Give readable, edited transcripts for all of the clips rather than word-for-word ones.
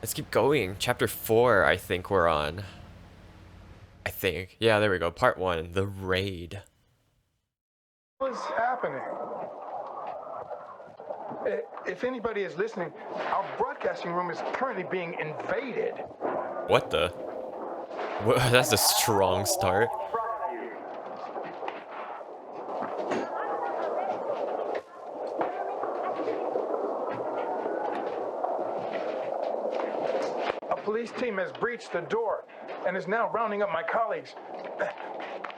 Let's keep going. Chapter 4, I think we're on. I think. Yeah, there we go. Part 1, the raid. What's happening? If anybody is listening, our broadcasting room is currently being invaded. What the? That's a strong start. A police team has breached the door and is now rounding up my colleagues.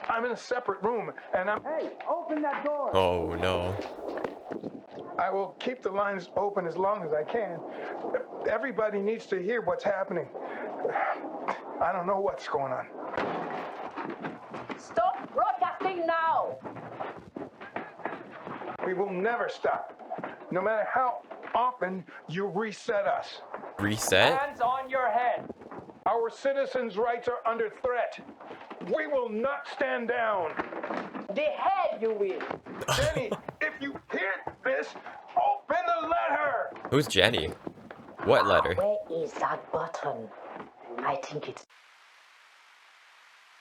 I'm in a separate room and I'm... Hey, open that door! Oh no. I will keep the lines open as long as I can. Everybody needs to hear what's happening. I don't know what's going on. Stop broadcasting now! We will never stop, no matter how often you reset us. Reset? Hands on your head. Our citizens' rights are under threat. We will not stand down. The head you will. Jenny, if you hear this, open the letter. Who's Jenny? What letter? Where is that button? I think it's...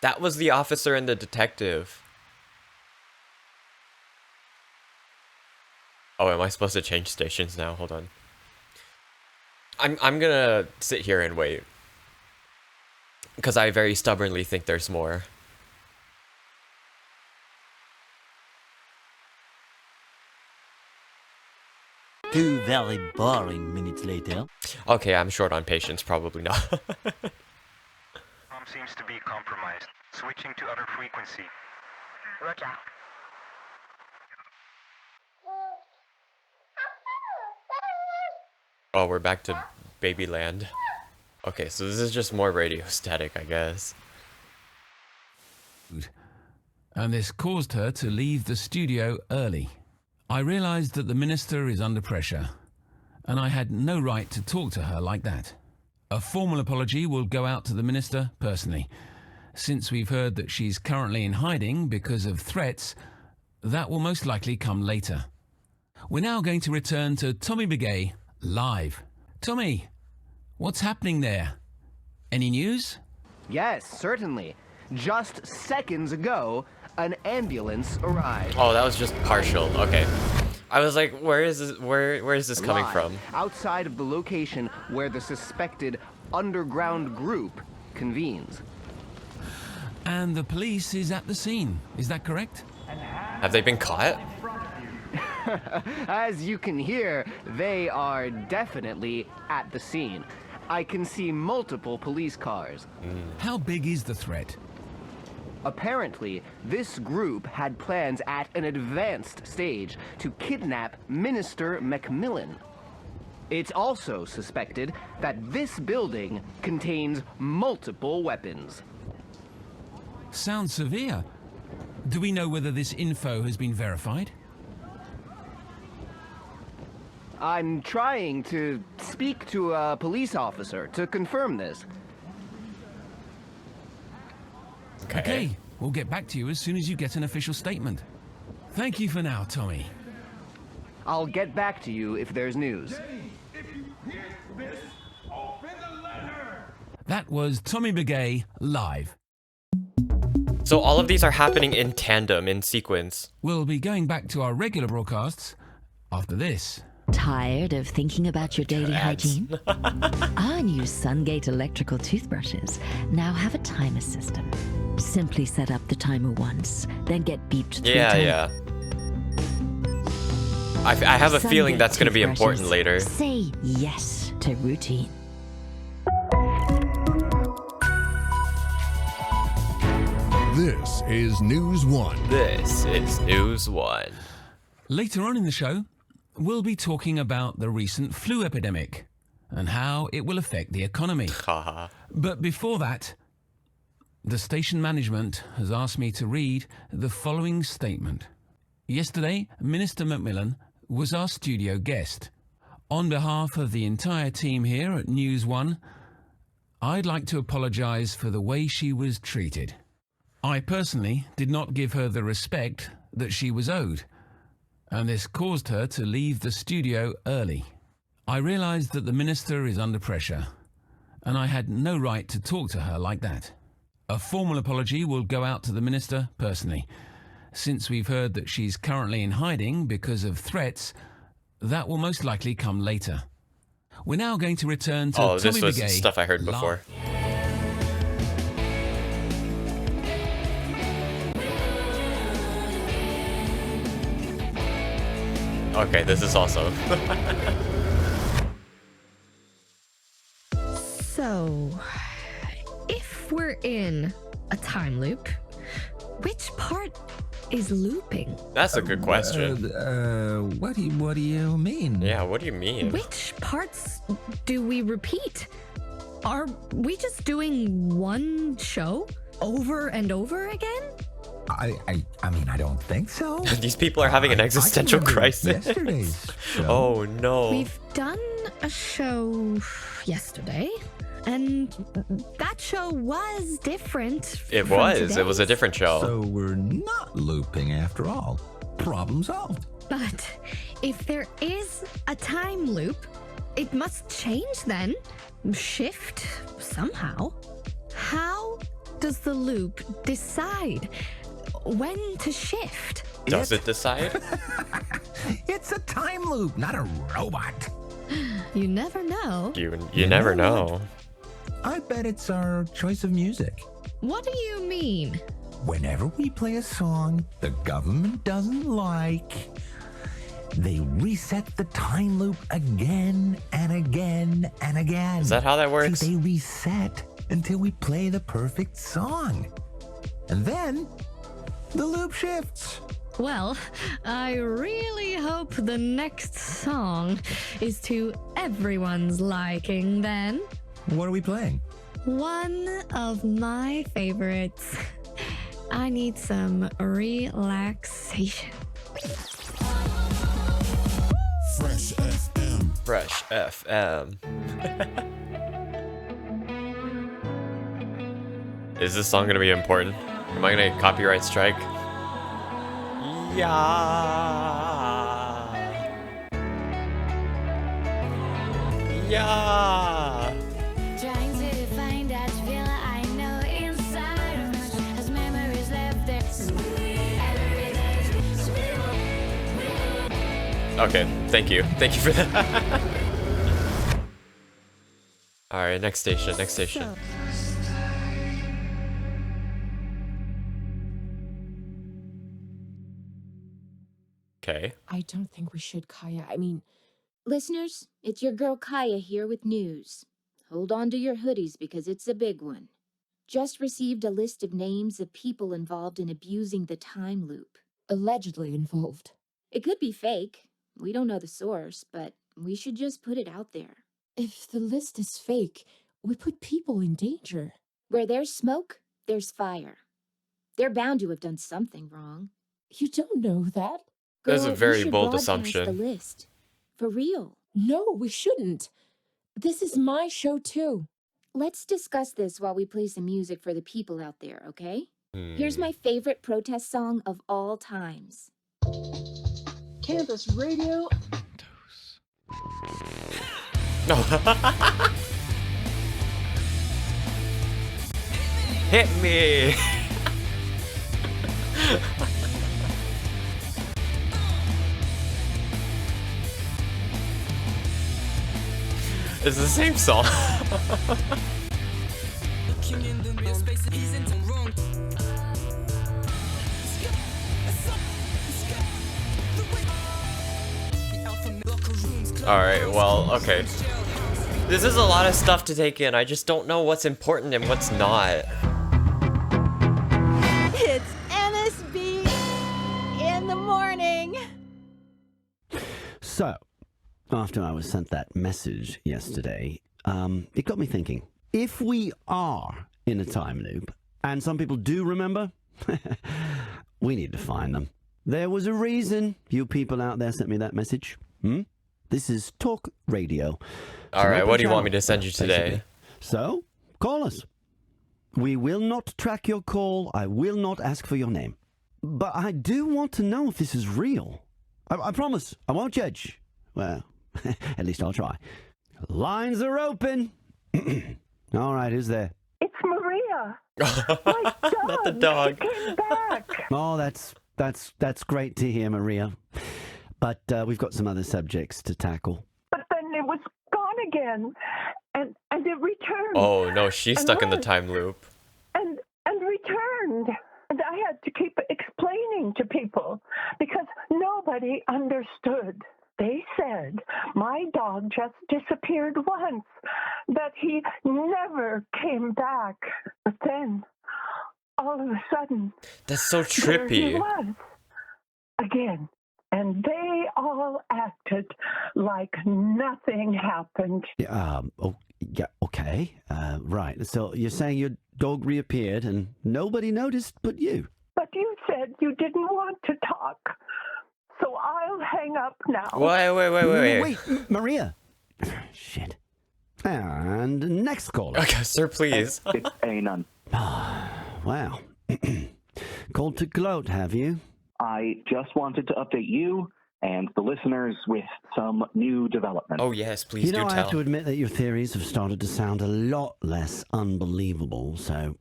That was the officer and the detective. Oh, am I supposed to change stations now? Hold on. I'm gonna sit here and wait. Because I very stubbornly think there's more. Two very boring minutes later. Okay, I'm short on patience, probably not. Seems to be compromised. Switching to other frequency. Roger. Oh, we're back to Babyland. Okay, so this is just more radio static, I guess. And this caused her to leave the studio early. I realized that the minister is under pressure, and I had no right to talk to her like that. A formal apology will go out to the minister personally. Since we've heard that she's currently in hiding because of threats, that will most likely come later. We're now going to return to Tommy Begay live. Tommy, what's happening there? Any news? Yes, certainly. Just seconds ago, an ambulance arrived. Oh, that was just partial. Okay. I was like, where is this, where is this coming from? Outside of the location where the suspected underground group convenes. And the police is at the scene. Is that correct? Have they been caught? As you can hear, they are definitely at the scene. I can see multiple police cars. How big is the threat? Apparently, this group had plans at an advanced stage to kidnap Minister Macmillan. It's also suspected that this building contains multiple weapons. Sounds severe. Do we know whether this info has been verified? I'm trying to speak to a police officer to confirm this. Okay, we'll get back to you as soon as you get an official statement. Thank you for now, Tommy. I'll get back to you if there's news. Jenny, if you hear this, open the letter. That was Tommy Begay live. So all of these are happening in tandem, in sequence. We'll be going back to our regular broadcasts after this. Tired of thinking about your daily hygiene? Our new Sungate electrical toothbrushes now have a timer system. Simply set up the timer once, then get beeped 3 times. Yeah. I have a feeling that's going to be important later. Say yes to routine. This is News 1. This is News 1. Later on in the show, we'll be talking about the recent flu epidemic and how it will affect the economy. Haha. But before that, the station management has asked me to read the following statement. Yesterday, Minister Macmillan was our studio guest. On behalf of the entire team here at News 1, I'd like to apologise for the way she was treated. I personally did not give her the respect that she was owed, and this caused her to leave the studio early. I realised that the minister is under pressure, and I had no right to talk to her like that. A formal apology will go out to the minister personally. Since we've heard that she's currently in hiding because of threats, that will most likely come later. We're now going to return to Oh, Tommy this was Begay stuff I heard before. Okay, this is also. So, if we're in a time loop, which part is looping? That's a good question. What do you mean? Yeah, what do you mean? Which parts do we repeat? Are we just doing one show over and over again? I mean, I don't think so. These people are having an existential crisis. Yesterday's show. Oh no. We've done a show yesterday, and that show was different. It from was. It was a today's. different show. So we're not looping after all. Problem solved. But if there is a time loop, it must change then. Shift somehow. How does the loop decide when to shift? Does it decide? It's a time loop, not a robot. You never know. You never know. I bet it's our choice of music. What do you mean? Whenever we play a song the government doesn't like, they reset the time loop again and again and again. Is that how that works? So they reset until we play the perfect song. And then the loop shifts. Well, I really hope the next song is to everyone's liking then. What are we playing? One of my favorites. I need some relaxation. Fresh FM. Fresh FM. Is this song gonna be important? Am I gonna get copyright strike? Yeah. Yeah. Trying to find that feel I know inside of me as memories left there. Okay, thank you. Thank you for that. Alright, next station, next station. Okay. I don't think we should, Kaya. I mean, listeners, it's your girl Kaya here with news. Hold on to your hoodies because it's a big one. Just received a list of names of people involved in abusing the time loop. Allegedly involved. It could be fake. We don't know the source, but we should just put it out there. If the list is fake, we put people in danger. Where there's smoke, there's fire. They're bound to have done something wrong. You don't know that. That's a Girl, very we should bold broadcast assumption. The list. For real. No, we shouldn't. This is my show too. Let's discuss this while we play some music for the people out there, okay? Here's my favorite protest song of all times. Campus Radio. No. Hit me. It's the same song. Alright, well, okay. This is a lot of stuff to take in. I just don't know what's important and what's not. It's NSB in the morning. So, after I was sent that message yesterday, it got me thinking. If we are in a time loop, and some people do remember, we need to find them. There was a reason you people out there sent me that message. This is Talk Radio. Alright, what do you want me to send you today? Basically. So, call us. We will not track your call. I will not ask for your name. But I do want to know if this is real. I promise, I won't judge. Well, at least I'll try. Lines are open. All right, who's there? It's Maria. Not the dog. She came back. Oh, that's great to hear, Maria. But we've got some other subjects to tackle. But then it was gone again, and it returned. Oh no, she's and stuck in the went, time loop. And returned. And I had to keep explaining to people because nobody understood. They said my dog just disappeared once, that he never came back. But then, all of a sudden, That's so there he trippy. was again. And they all acted like nothing happened. Oh, yeah, okay. Right. So you're saying your dog reappeared and nobody noticed but you? But you said you didn't want to talk. So I'll hang up now. Wait. Maria. Shit. And next caller. Okay, sir, please. It's Anon. Wow. Called to gloat, have you? I just wanted to update you and the listeners with some new developments. Oh yes, please You know, do I tell. have to admit that your theories have started to sound a lot less unbelievable, so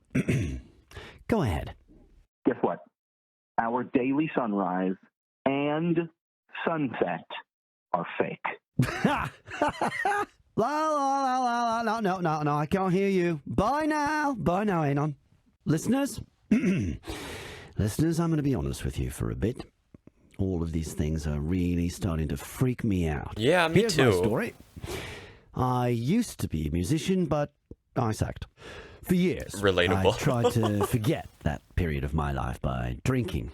go ahead. Guess what? Our daily sunrise and sunset are fake. No, I can't hear you. Bye now, Anon. Listeners, I'm going to be honest with you for a bit. All of these things are really starting to freak me out. Yeah, me Here's too. my story. I used to be a musician, but I sucked. For years, Relatable. I tried to forget that period of my life by drinking.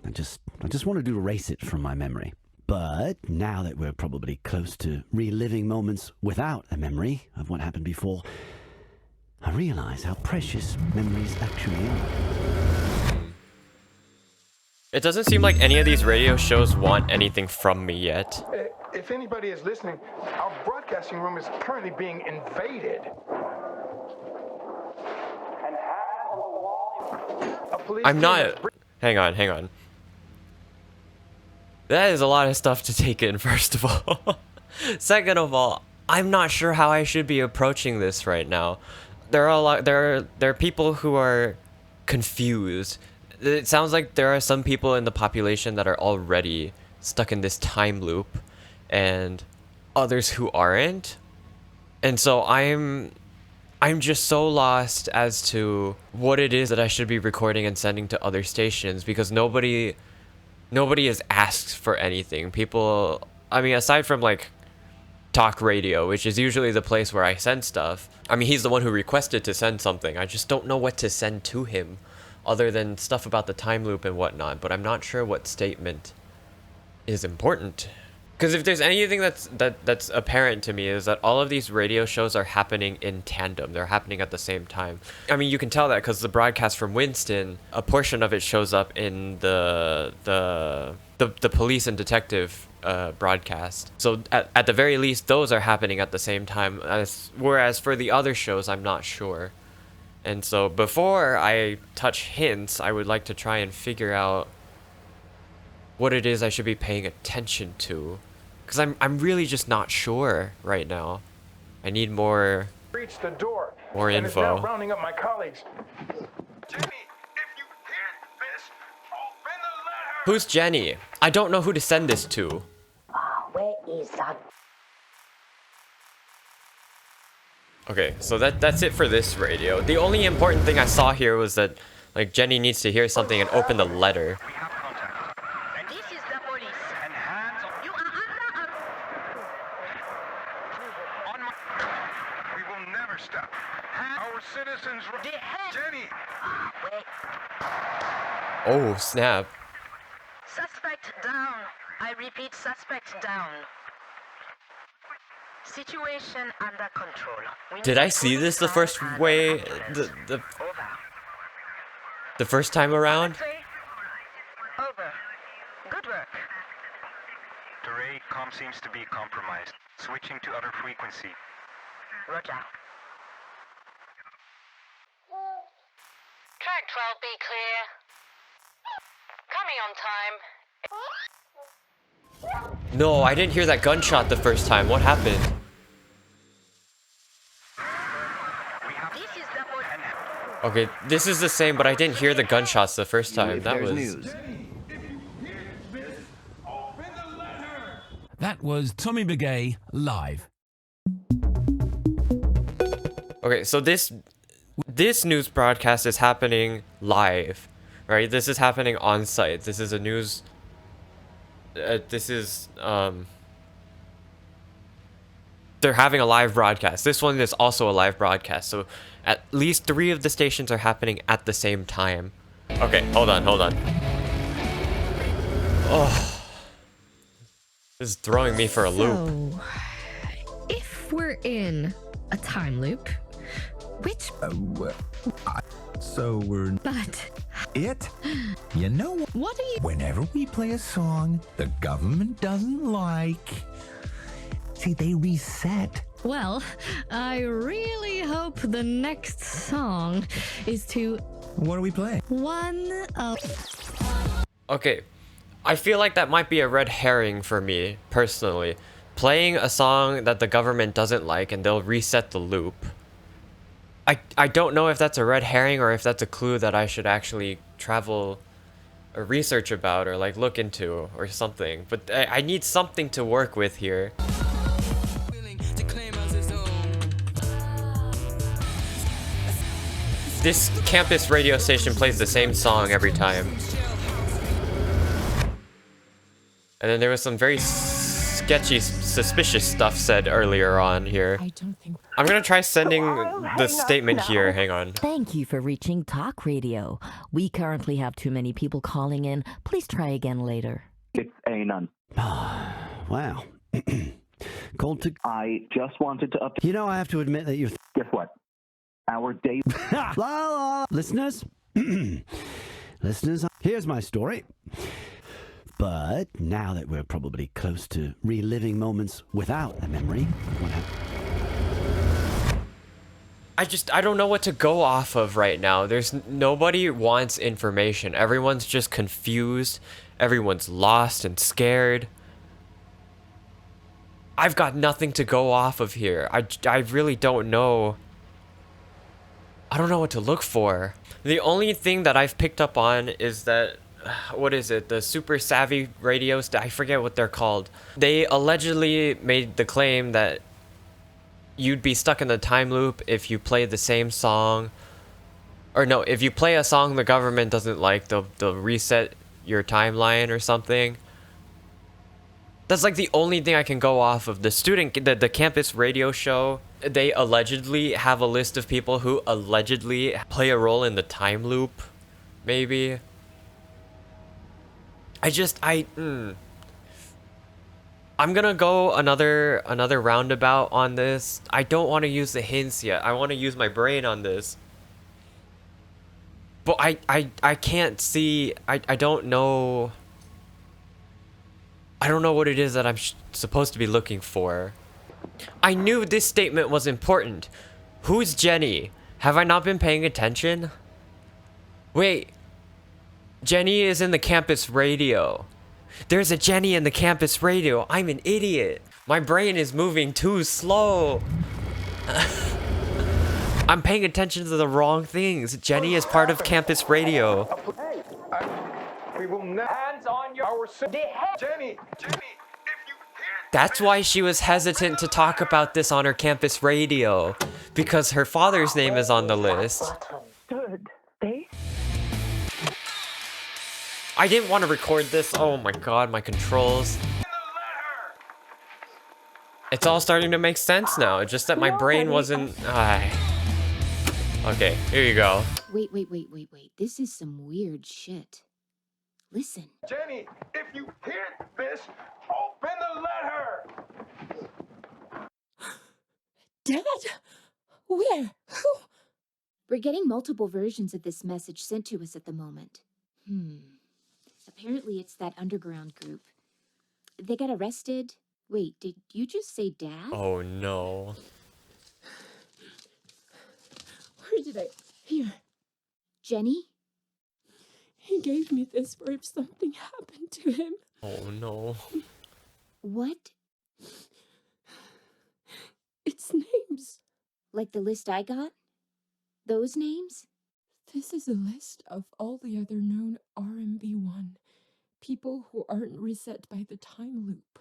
I just wanted to erase it from my memory. But now that we're probably close to reliving moments without a memory of what happened before, I realize how precious memories actually are. It doesn't seem like any of these radio shows want anything from me yet. If anybody is listening, our broadcasting room is currently being invaded. I'm not... Hang on. That is a lot of stuff to take in, first of all. Second of all, I'm not sure how I should be approaching this right now. There are people who are confused. It sounds like there are some people in the population that are already stuck in this time loop, and others who aren't. And so I'm just so lost as to what it is that I should be recording and sending to other stations, because nobody has asked for anything. People, I mean, aside from like talk radio, which is usually the place where I send stuff. I mean, he's the one who requested to send something. I just don't know what to send to him other than stuff about the time loop and whatnot, but I'm not sure what statement is important. Because if there's anything that's apparent to me is that all of these radio shows are happening in tandem. They're happening at the same time. I mean, you can tell that because the broadcast from Winston, a portion of it shows up in the police and detective broadcast. So at the very least, those are happening at the same time. Whereas for the other shows, I'm not sure. And so before I touch hints, I would like to try and figure out what it is I should be paying attention to, because I'm really just not sure right now. I need more Reach the door. More and info. Is now rounding up my colleagues. Who's Jenny? I don't know who to send this to. Where is that? Okay, so that's it for this radio. The only important thing I saw here was that like Jenny needs to hear something and open the letter. This is the police. And hands on. You are under On my... We will never stop. Our citizens... Jenny! Wait. Oh, snap. Suspect down. I repeat, suspect down. Situation under control. Did I see this the first way, the first time around? Over. Good work. Terrain comm seems to be compromised. Switching to other frequency. Roger. Track 12 be clear. Coming on time. No, I didn't hear that gunshot the first time. What happened? This is the Okay, this is the same, but I didn't hear the gunshots the first time. If That there's was... news. That was Tommy Begay live. Okay, so this news broadcast is happening live, right? This is happening on site. This is a news... they're having a live broadcast. This one is also a live broadcast. So at least 3 of the stations are happening at the same time. Okay, hold on. Oh. This is throwing me for a loop. So, if we're in a time loop, which... So we're... But... It? You know what? Do you... Whenever we play a song the government doesn't like, see, they reset. Well, I really hope the next song is to... What are we playing? One of... Okay, I feel like that might be a red herring for me, personally. Playing a song that the government doesn't like and they'll reset the loop. I don't know if that's a red herring or if that's a clue that I should actually travel or research about or like look into or something. But I need something to work with here. This campus radio station plays the same song every time. And then there was some very sketchy, suspicious stuff said earlier on here. I'm gonna try sending the statement here. Hang on. Thank you for reaching Talk Radio. We currently have too many people calling in. Please try again later. It's a none. Wow. Called to... I just wanted to update... You know, I have to admit that you... Guess what? Our day... Listeners? Listeners, here's my story. But now that we're probably close to reliving moments without a memory, what happened? I don't know what to go off of right now. Nobody wants information. Everyone's just confused. Everyone's lost and scared. I've got nothing to go off of here. I really don't know. I don't know what to look for. The only thing that I've picked up on is that, what is it? The super savvy radios, I forget what they're called. They allegedly made the claim that you'd be stuck in the time loop if you play the same song. Or no, if you play a song the government doesn't like, they'll reset your timeline or something. That's like the only thing I can go off of. The campus radio show, they allegedly have a list of people who allegedly play a role in the time loop, maybe. I'm gonna go another roundabout on this. I don't want to use the hints yet. I want to use my brain on this. But I can't see. I don't know. I don't know what it is that I'm supposed to be looking for. I knew this statement was important. Who's Jenny? Have I not been paying attention? Wait. Jenny is in the campus radio. There's a Jenny in the campus radio. I'm an idiot. My brain is moving too slow. I'm paying attention to the wrong things. Jenny is part of campus radio. We will not. Hands on your... Jenny! That's why she was hesitant to talk about this on her campus radio. Because her father's name is on the list. I didn't want to record this. Oh my god, my controls. It's all starting to make sense now. It's just that my brain wasn't... Okay, here you go. Wait. This is some weird shit. Listen. Jenny, if you hear this, open the letter! Dad? Where? Who? We're getting multiple versions of this message sent to us at the moment. Apparently it's that underground group. They got arrested. Wait, did you just say Dad? Oh no. Where did I... Here. Jenny? He gave me this for if something happened to him. Oh no. What? It's names. Like the list I got? Those names? This is a list of all the other known RMB1 people who aren't reset by the time loop.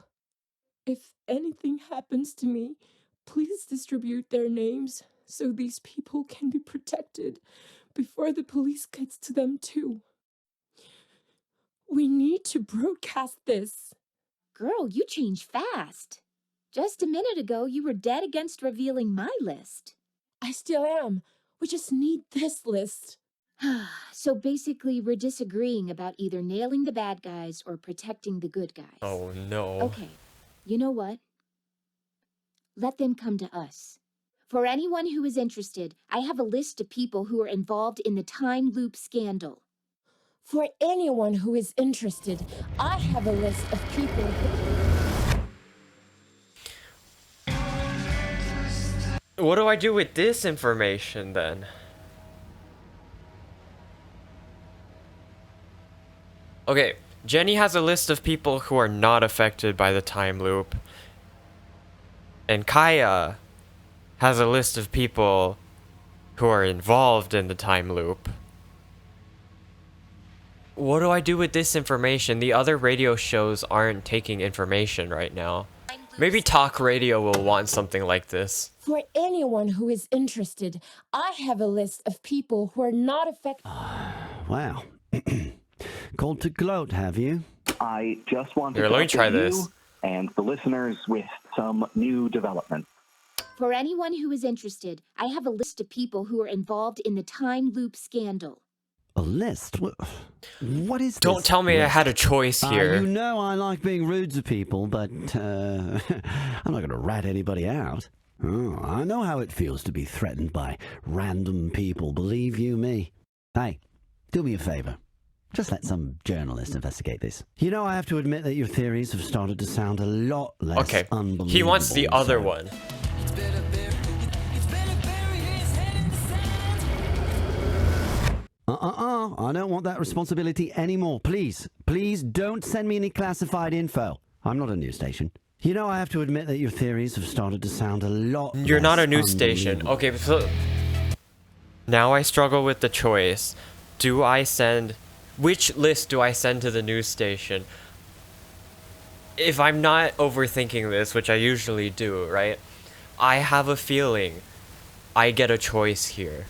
If anything happens to me, please distribute their names so these people can be protected before the police gets to them too. We need to broadcast this. Girl, you change fast. Just a minute ago, you were dead against revealing my list. I still am. We just need this list. So basically, we're disagreeing about either nailing the bad guys or protecting the good guys. Oh no. Okay, you know what? Let them come to us. For anyone who is interested, I have a list of people who are involved in the time loop scandal. For anyone who is interested, I have a list of people What do I do with this information then? Okay, Jenny has a list of people who are not affected by the time loop. And Kaya has a list of people who are involved in the time loop. What do I do with this information? The other radio shows aren't taking information right now. Maybe talk radio will want something like this. For anyone who is interested, I have a list of people who are not affected. Wow. Called to gloat, have you? I just wanted Here, to let me try update this. you and the listeners with some new developments. For anyone who is interested, I have a list of people who are involved in the time loop scandal. A list? What is this? Don't tell me I had a choice here. You know I like being rude to people, but I'm not going to rat anybody out. Oh, I know how it feels to be threatened by random people, believe you me. Hey, do me a favor. Just let some journalist investigate this. You know, I have to admit that your theories have started to sound a lot less unbelievable. He wants the other one. I don't want that responsibility anymore. Please don't send me any classified info. I'm not a news station. You know, I have to admit that your theories have started to sound a lot You're not a less news station. unbelievable. Okay, so now I struggle with the choice. Do I send... Which list do I send to the news station? If I'm not overthinking this, which I usually do, right? I have a feeling I get a choice here.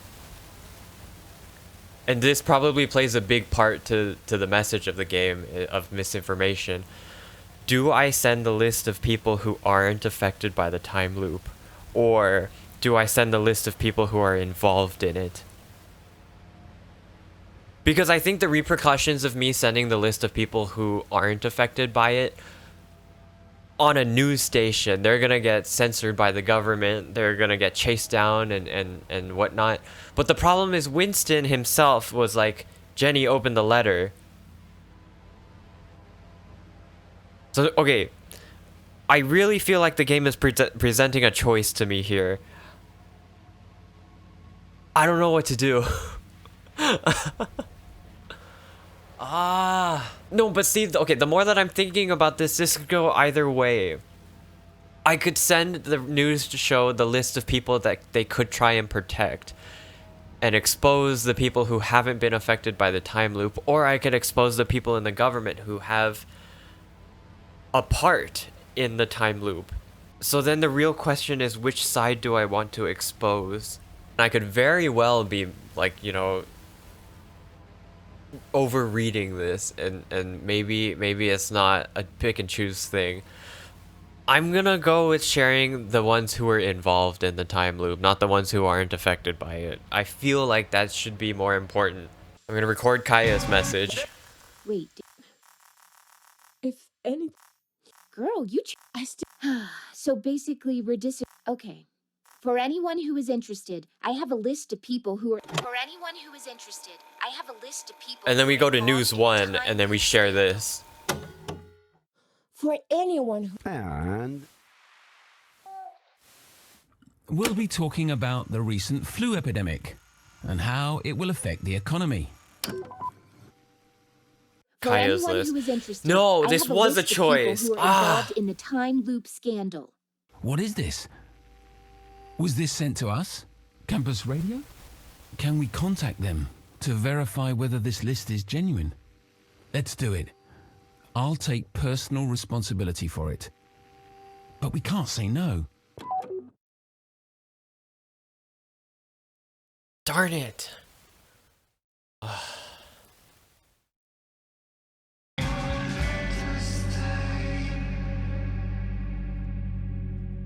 And this probably plays a big part to the message of the game, of misinformation. Do I send the list of people who aren't affected by the time loop? Or do I send the list of people who are involved in it? Because I think the repercussions of me sending the list of people who aren't affected by it on a news station, they're gonna get censored by the government, they're gonna get chased down and whatnot. But the problem is Winston himself was like, Jenny, open the letter. So, okay, I really feel like the game is presenting a choice to me here. I don't know what to do. No, but see, okay, the more that I'm thinking about this, this could go either way. I could send the news show the list of people that they could try and protect and expose the people who haven't been affected by the time loop, or I could expose the people in the government who have a part in the time loop. So then the real question is, which side do I want to expose? And I could very well be, like, you know, overreading this, and maybe it's not a pick and choose thing. I'm gonna go with sharing the ones who are involved in the time loop, not the ones who aren't affected by it. I feel like that should be more important. I'm gonna record Kaya's message. Wait. If any... Girl, you... So basically, we're Okay. For anyone who is interested, I have a list of people who are... For anyone who is interested, I have a list of people... And then we go to News 1, and then we share this. For anyone who... And... We'll be talking about the recent flu epidemic and how it will affect the economy. For Kaya's anyone list. who is interested, No, I this have a was a list of people choice. who are involved in the time loop scandal. What is this? Was this sent to us? Campus Radio? Can we contact them to verify whether this list is genuine? Let's do it. I'll take personal responsibility for it. But we can't say no. Darn it.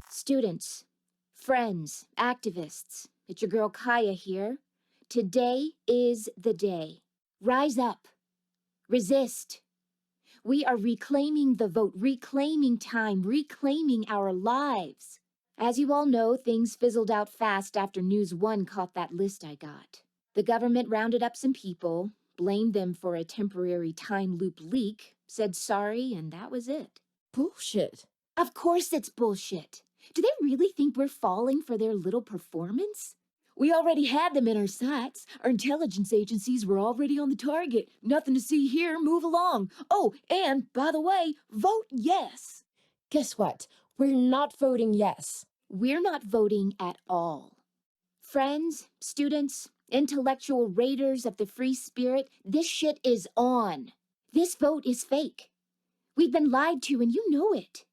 Students, friends, activists, it's your girl Kaya here. Today is the day. Rise up. Resist. We are reclaiming the vote, reclaiming time, reclaiming our lives. As you all know, things fizzled out fast after News 1 caught that list I got. The government rounded up some people, blamed them for a temporary time loop leak, said sorry, and that was it. Bullshit. Of course it's bullshit. Do they really think we're falling for their little performance? We already had them in our sights. Our intelligence agencies were already on the target. Nothing to see here, move along. Oh, and by the way, vote yes. Guess what? We're not voting yes. We're not voting at all. Friends, students, intellectual raiders of the free spirit, this shit is on. This vote is fake. We've been lied to and you know it.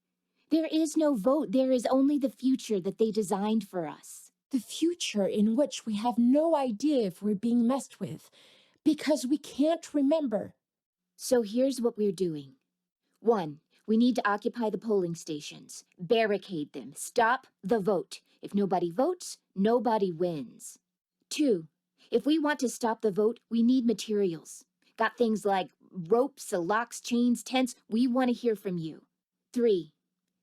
There is no vote. There is only the future that they designed for us. The future in which we have no idea if we're being messed with, because we can't remember. So here's what we're doing. 1, we need to occupy the polling stations, barricade them, stop the vote. If nobody votes, nobody wins. 2, if we want to stop the vote, we need materials. Got things like ropes, locks, chains, tents. We want to hear from you. 3,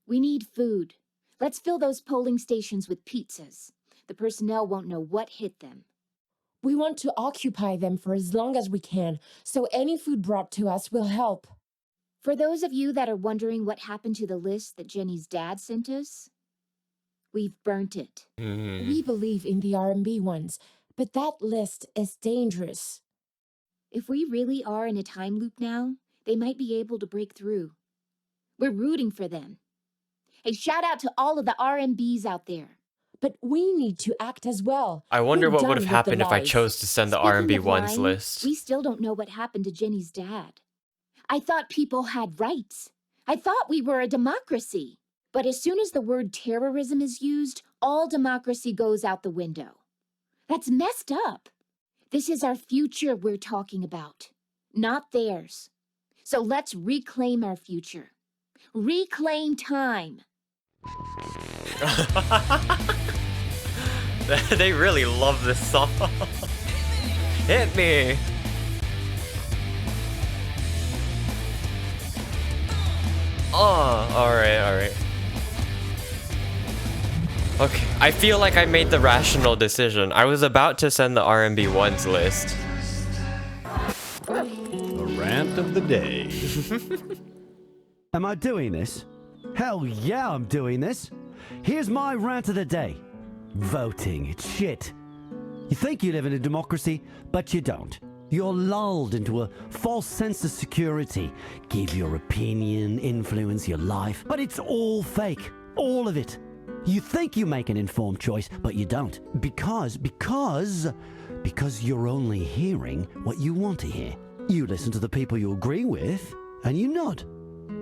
we need food. Let's fill those polling stations with pizzas. The personnel won't know what hit them. We want to occupy them for as long as we can, so any food brought to us will help. For those of you that are wondering what happened to the list that Jenny's dad sent us, we've burnt it. We believe in the R&B ones, but that list is dangerous. If we really are in a time loop now, they might be able to break through. We're rooting for them. Hey, shout out to all of the R&Bs out there. But we need to act as well. I wonder We're what done would have with happened the if I lies. chose to send the Speaking R&B of ones lying, list. We still don't know what happened to Jenny's dad. I thought people had rights. I thought we were a democracy. But as soon as the word terrorism is used, all democracy goes out the window. That's messed up. This is our future we're talking about, not theirs. So let's reclaim our future. Reclaim time. They really love this song. Hit me. Oh, alright. Okay, I feel like I made the rational decision. I was about to send the R&B ones list. The rant of the day. Am I doing this? Hell yeah, I'm doing this. Here's my rant of the day. Voting, it's shit. You think you live in a democracy, but you don't. You're lulled into a false sense of security. Give your opinion, influence your life, but it's all fake. All of it. You think you make an informed choice, but you don't. Because you're only hearing what you want to hear. You listen to the people you agree with, and you nod.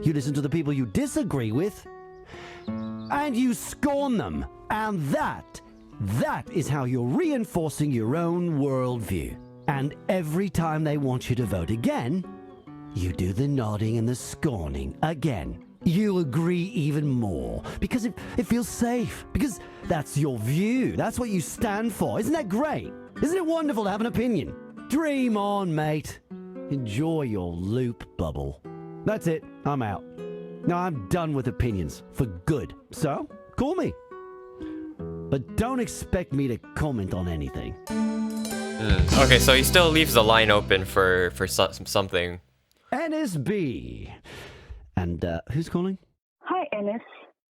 You listen to the people you disagree with, and you scorn them. And that is how you're reinforcing your own worldview. And every time they want you to vote again, you do the nodding and the scorning again. You agree even more because it feels safe, because that's your view. That's what you stand for. Isn't that great? Isn't it wonderful to have an opinion? Dream on, mate. Enjoy your loop bubble. That's it. I'm out. Now I'm done with opinions for good. So, call me. But don't expect me to comment on anything. Okay, so he still leaves the line open for something. NSB. And who's calling? Hi, Ennis.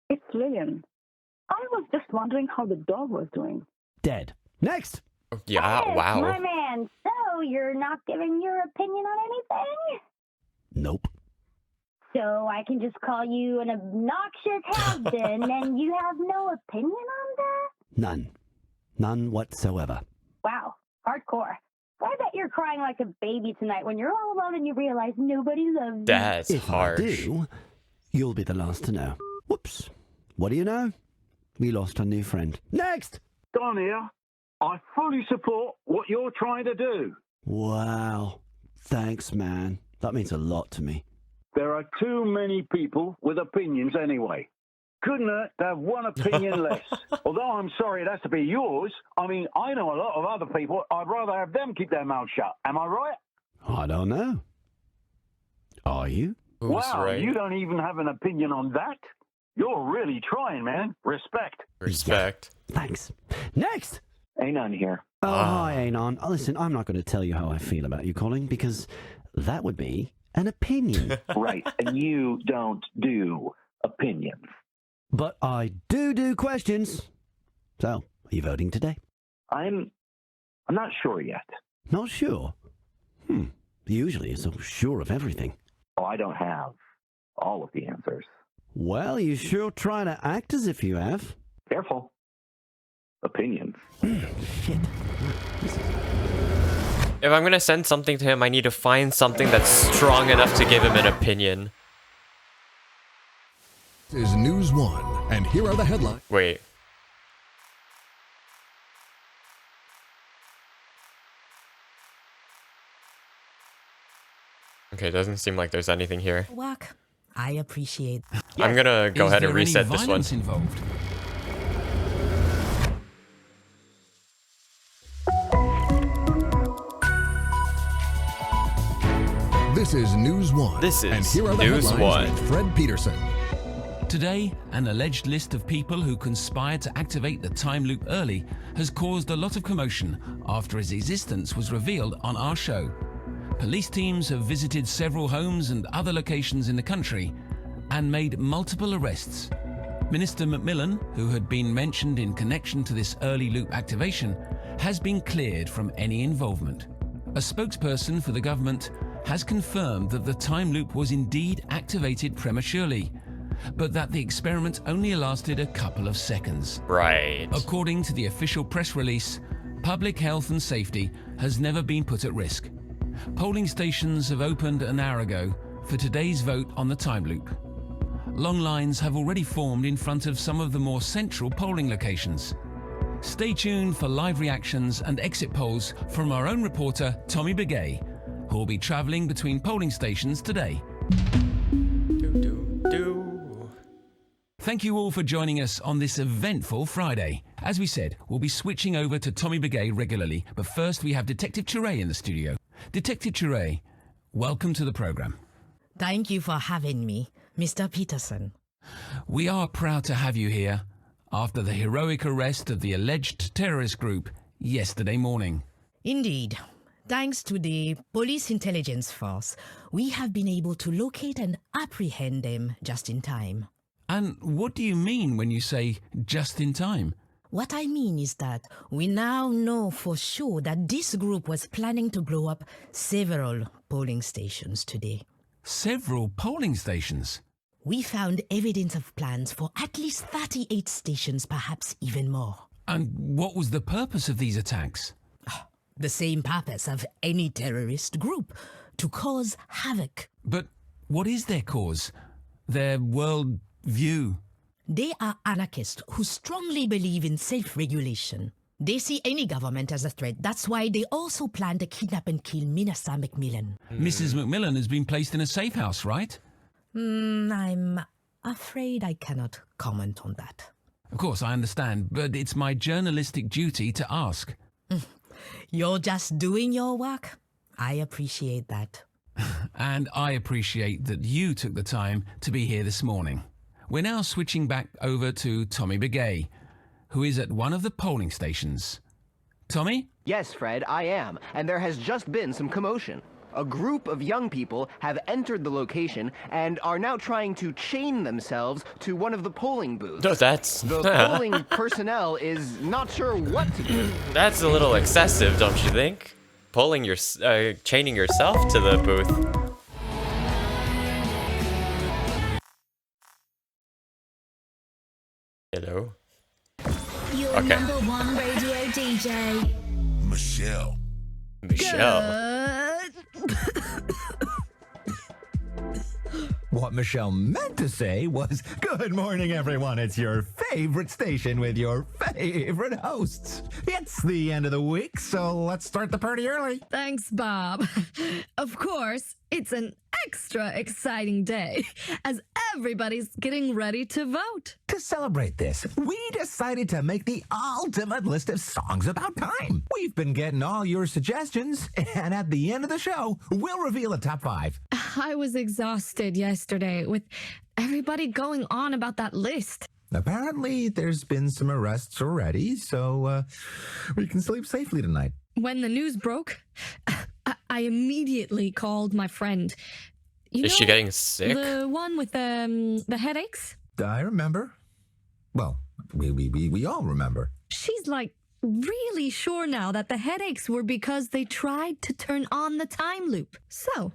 It's Lillian. I was just wondering how the dog was doing. Dead. Next. Yeah, Yes, wow. my man. So you're not giving your opinion on anything? Nope. So I can just call you an obnoxious has-been and you have no opinion on that? None. None whatsoever. Wow. Are hardcore. So I bet you're crying like a baby tonight when you're all alone and you realize nobody loves you. That's if harsh. I do, you'll be the last to know. Whoops. What do you know? We lost our new friend. Next! Don here. I fully support what you're trying to do. Wow. Thanks, man. That means a lot to me. There are too many people with opinions anyway. Couldn't hurt to have one opinion less. Although I'm sorry it has to be yours. I mean, I know a lot of other people. I'd rather have them keep their mouth shut. Am I right? I don't know. Are you? Wow, right. You don't even have an opinion on that? You're really trying, man. Respect. Respect. Yeah. Thanks. Next! Anon here. Oh, hi, Anon. Listen, I'm not going to tell you how I feel about you, Colin, because that would be an opinion. Right, and you don't do opinions. But I do questions. So, are you voting today? I'm not sure yet. Not sure? Usually you're so sure of everything. Oh, I don't have all of the answers. Well, you sure try to act as if you have. Careful. Opinions. Shit. If I'm gonna send something to him, I need to find something that's strong enough to give him an opinion. This is News 1, and here are the headlines. Wait. Okay, doesn't seem like there's anything here. Work. I appreciate. I'm gonna go ahead and reset this one. Involved? This is News 1. This is and here are the News headlines 1. with Fred Peterson. Today, an alleged list of people who conspired to activate the time loop early has caused a lot of commotion after its existence was revealed on our show. Police teams have visited several homes and other locations in the country and made multiple arrests. Minister Macmillan, who had been mentioned in connection to this early loop activation, has been cleared from any involvement. A spokesperson for the government has confirmed that the time loop was indeed activated prematurely, but that the experiment only lasted a couple of seconds. Right. According to the official press release, public health and safety has never been put at risk. Polling stations have opened an hour ago for today's vote on the time loop. Long lines have already formed in front of some of the more central polling locations. Stay tuned for live reactions and exit polls from our own reporter, Tommy Begay, who will be travelling between polling stations today. Thank you all for joining us on this eventful Friday. As we said, we'll be switching over to Tommy Begay regularly, but first we have Detective Chiray in the studio. Detective Chiray, welcome to the program. Thank you for having me, Mr. Peterson. We are proud to have you here after the heroic arrest of the alleged terrorist group yesterday morning. Indeed. Thanks to the police intelligence force, we have been able to locate and apprehend them just in time. And what do you mean when you say just in time? What I mean is that we now know for sure that this group was planning to blow up several polling stations today. Several polling stations? We found evidence of plans for at least 38 stations, perhaps even more. And what was the purpose of these attacks? The same purpose of any terrorist group, to cause havoc. But what is their cause? Their world view? They are anarchists who strongly believe in self-regulation. They see any government as a threat. That's why they also plan to kidnap and kill Minister Macmillan. Mrs. Macmillan has been placed in a safe house, right? I'm afraid I cannot comment on that. Of course, I understand, but it's my journalistic duty to ask. You're just doing your work. I appreciate that. And I appreciate that you took the time to be here this morning. We're now switching back over to Tommy Begay, who is at one of the polling stations. Tommy? Yes, Fred, I am, and there has just been some commotion. A group of young people have entered the location and are now trying to chain themselves to one of the polling booths. No, that's... The polling personnel is not sure what to do. That's a little excessive, don't you think? Chaining yourself to the booth. Hello? Your Okay. #1 radio DJ. Michelle. Michelle. What Michelle meant to say was, good morning, everyone. It's your favorite station with your favorite hosts. It's the end of the week, so let's start the party early. Thanks, Bob. Of course, it's an extra exciting day as everybody's getting ready to vote. To celebrate this, we decided to make the ultimate list of songs about time. We've been getting all your suggestions, and at the end of the show, we'll reveal a top 5. I was exhausted yesterday with everybody going on about that list. Apparently, there's been some arrests already, so we can sleep safely tonight. When the news broke, I immediately called my friend. Is she getting sick? The one with the headaches? I remember. Well, we all remember. She's like really sure now that the headaches were because they tried to turn on the time loop. So,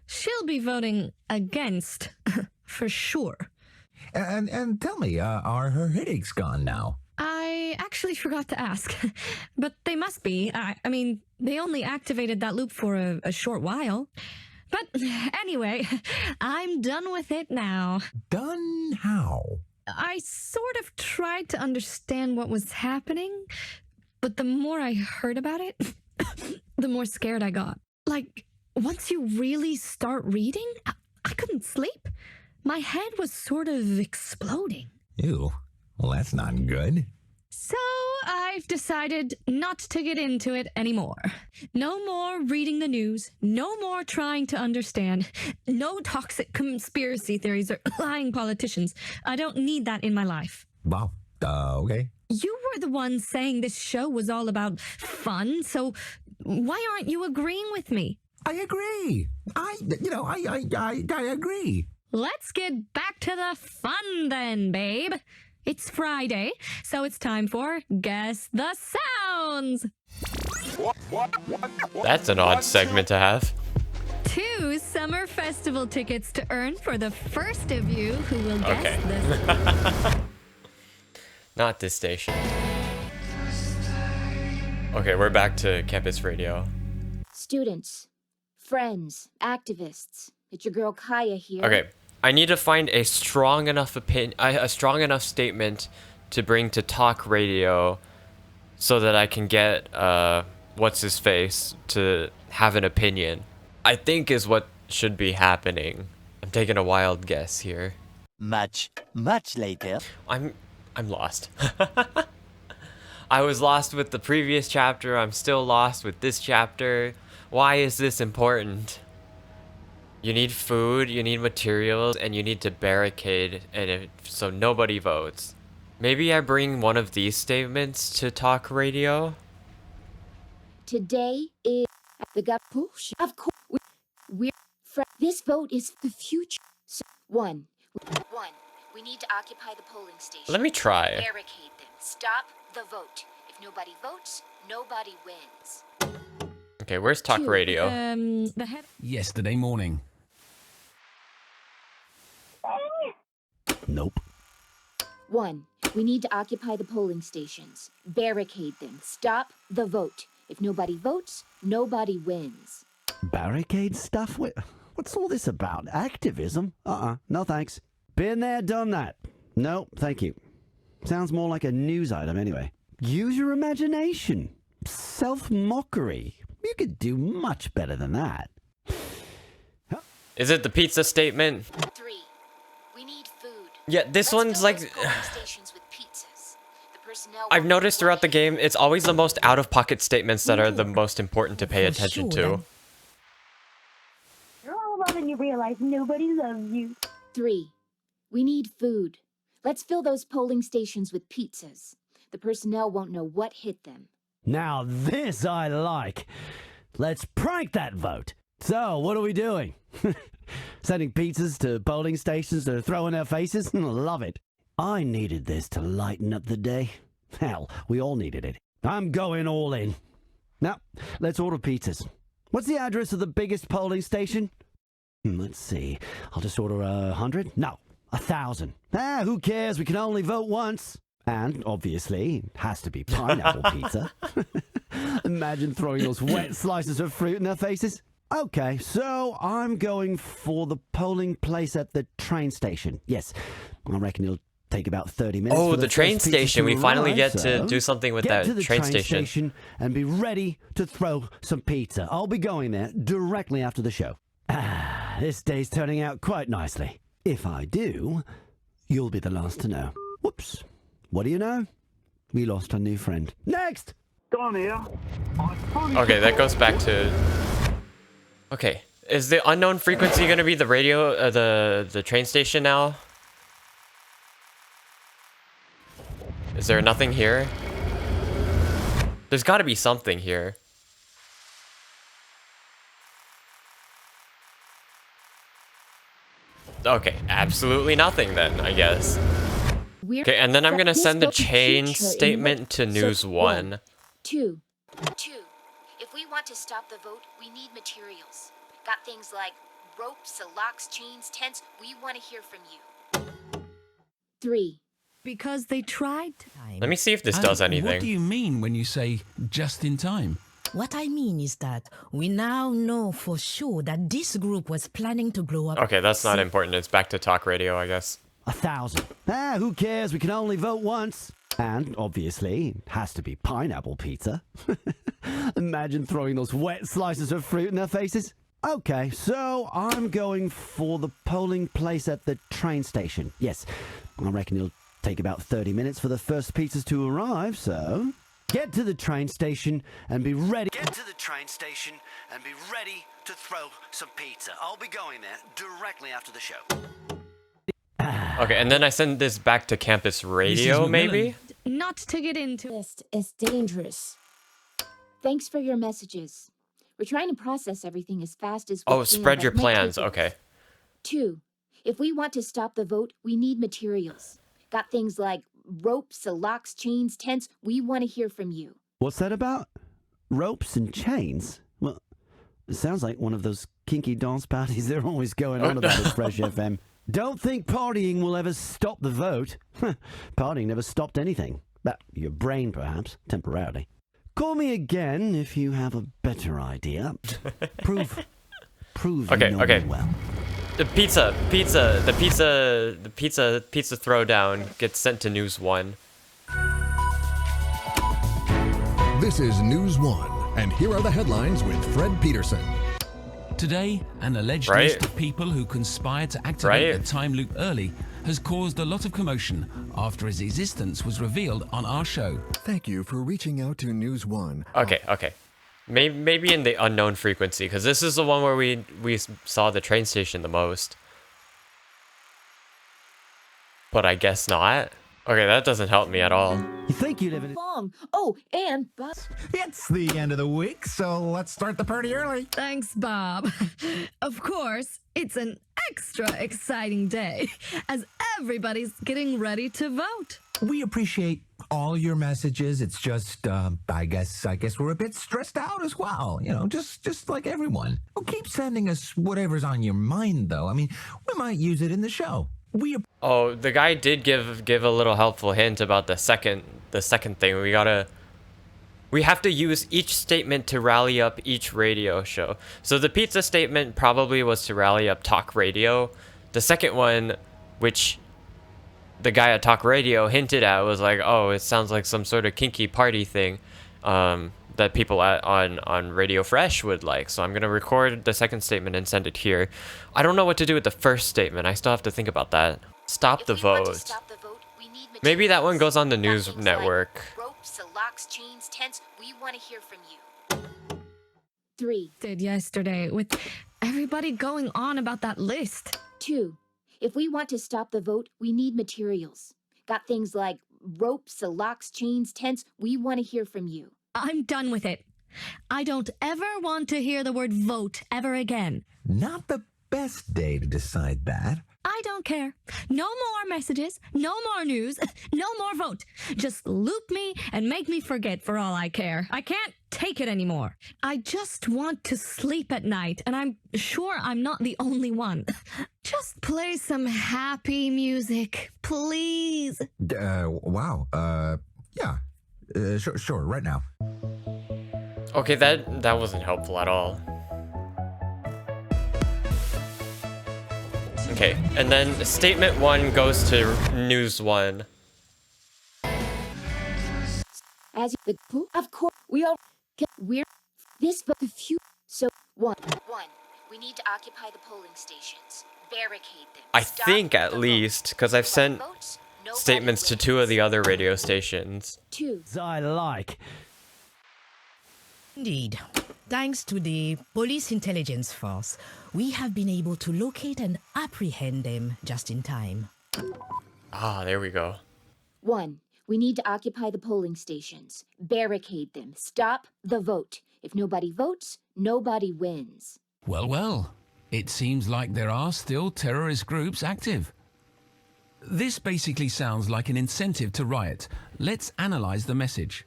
she'll be voting against, for sure. And tell me, are her headaches gone now? I actually forgot to ask, but they must be. I mean, they only activated that loop for a short while. But anyway, I'm done with it now. Done how? I sort of tried to understand what was happening, but the more I heard about it, the more scared I got. Like, once you really start reading, I couldn't sleep. My head was sort of exploding. Ew. Well, that's not good. So I've decided not to get into it anymore. No more reading the news. No more trying to understand. No toxic conspiracy theories or lying politicians. I don't need that in my life. Wow. Okay. You were the one saying this show was all about fun, so why aren't you agreeing with me? I agree. I agree. Let's get back to the fun then, babe. It's Friday, so it's time for Guess the Sounds. That's an odd segment to have. 2 summer festival tickets to earn for the first of you who will guess this. Not this station. Okay, we're back to campus radio. Students, friends, activists. It's your girl Kaya here. Okay, I need to find a strong enough statement to bring to talk radio so that I can get what's his face to have an opinion. I think is what should be happening. I'm taking a wild guess here. Much later. I'm lost. I was lost with the previous chapter. I'm still lost with this chapter. Why is this important? You need food, you need materials, and you need to barricade so nobody votes. Maybe I bring one of these statements to talk radio? Today is the push. Of course, this vote is the future. So, one, we need to occupy the polling station. Let me try. Barricade them. Stop the vote. If nobody votes, nobody wins. Okay, where's talk radio? Yesterday morning. Nope. 1, we need to occupy the polling stations. Barricade them. Stop the vote. If nobody votes, nobody wins. Barricade stuff? What's all this about? Activism? No thanks. Been there, done that. No, thank you. Sounds more like a news item anyway. Use your imagination. Self-mockery. You could do much better than that. Is it the pizza statement? 3, we need food. Yeah, this one's like... Stations with pizzas. The personnel I've noticed throughout the game, it's always the most out-of-pocket statements that are the most important to pay attention to. You're all alone and you realize nobody loves you. 3, we need food. Let's fill those polling stations with pizzas. The personnel won't know what hit them. Now this I like. Let's prank that vote. So, what are we doing? Sending pizzas to polling stations to throw in their faces? Love it. I needed this to lighten up the day. Hell, we all needed it. I'm going all in. Now, let's order pizzas. What's the address of the biggest polling station? Let's see. I'll just order 100? No, 1,000. Who cares? We can only vote once. And obviously, has to be pineapple pizza. Imagine throwing those wet slices of fruit in their faces. Okay, so I'm going for the polling place at the train station. Yes, I reckon it'll take about 30 minutes. Oh, for the train first pizzas station. to We finally arrive, get to so do something with get that to the train station. And be ready to throw some pizza. I'll be going there directly after the show. This day's turning out quite nicely. If I do, you'll be the last to know. Whoops. What do you know? We lost our new friend. Next! Don here. Okay, that goes back to... Okay, is the unknown frequency gonna be the radio, the train station now? Is there nothing here? There's gotta be something here. Okay, absolutely nothing then, I guess. Okay, and then I'm gonna send the chain statement to News 1. 2. If we want to stop the vote, we need materials. Got things like ropes, locks, chains, tents. We want to hear from you. 3. Because they tried. Let me see if this does anything. What do you mean when you say just in time? What I mean is that we now know for sure that this group was planning to blow up. Okay, that's not important. It's back to talk radio, I guess. 1,000. Who cares? We can only vote once. And obviously, has to be pineapple pizza. Imagine throwing those wet slices of fruit in their faces. Okay, so I'm going for the polling place at the train station. Yes, I reckon it'll take about 30 minutes for the first pizzas to arrive, so get to the train station and be ready. Get to the train station and be ready to throw some pizza. I'll be going there directly after the show. Okay, and then I send this back to campus radio, maybe? Not to get into This is dangerous. Thanks for your messages. We're trying to process everything as fast as we Oh, can. spread your but might plans, take- okay. 2. If we want to stop the vote, we need materials. Got things like ropes, locks, chains, tents. We want to hear from you. What's that about? Ropes and chains? Well, it sounds like one of those kinky dance parties they're always going on about at Fresh FM. Don't think partying will ever stop the vote. Partying never stopped anything. But your brain, perhaps, temporarily. Call me again if you have a better idea. Prove Okay, you know okay. me well. The pizza throwdown gets sent to News 1. This is News 1, and here are the headlines with Fred Peterson. Today, an alleged list of people who conspired to activate the time loop early has caused a lot of commotion after his existence was revealed on our show. Thank you for reaching out to News 1. Okay. Maybe in the unknown frequency, because this is the one where we saw the train station the most. But I guess not. Okay, that doesn't help me at all. You think you live in... Long. Oh, and but It's the end of the week, so let's start the party early. Thanks, Bob. Of course, it's an extra exciting day as everybody's getting ready to vote. We appreciate all your messages. It's just, I guess we're a bit stressed out as well. You know, just like everyone. Well, keep sending us whatever's on your mind, though. I mean, we might use it in the show. Oh, the guy did give a little helpful hint about the second thing. We have to use each statement to rally up each radio show. So the pizza statement probably was to rally up talk radio. The second one, which the guy at talk radio hinted at, was like, oh, it sounds like some sort of kinky party thing that people on Radio Fresh would like. So I'm gonna record the second statement and send it here. I don't know what to do with the first statement. I still have to think about that. Stop the vote. Maybe that one goes on the news network. ropes, locks, chains, tents. We want to hear from you. 3. Did yesterday with everybody going on about that list. 2. If we want to stop the vote, we need materials. Got things like ropes, locks, chains, tents. We want to hear from you. I'm done with it. I don't ever want to hear the word vote ever again. Not the best day to decide that. I don't care. No more messages, no more news, no more vote. Just loop me and make me forget for all I care. I can't take it anymore. I just want to sleep at night, and I'm sure I'm not the only one. Just play some happy music, please. Wow. Yeah. Sure, right now. Okay, that wasn't helpful at all. Okay, and then statement 1 goes to news 1. As the of course we're this the few so one. We need to occupy the polling stations. Barricade them. I think at least, because I've sent statements to 2 of the other radio stations. 2. I like. Indeed. Thanks to the police intelligence force, we have been able to locate and apprehend them just in time. Ah, there we go. 1. We need to occupy the polling stations. Barricade them. Stop the vote. If nobody votes, nobody wins. Well, well. It seems like there are still terrorist groups active. This basically sounds like an incentive to riot. Let's analyze the message.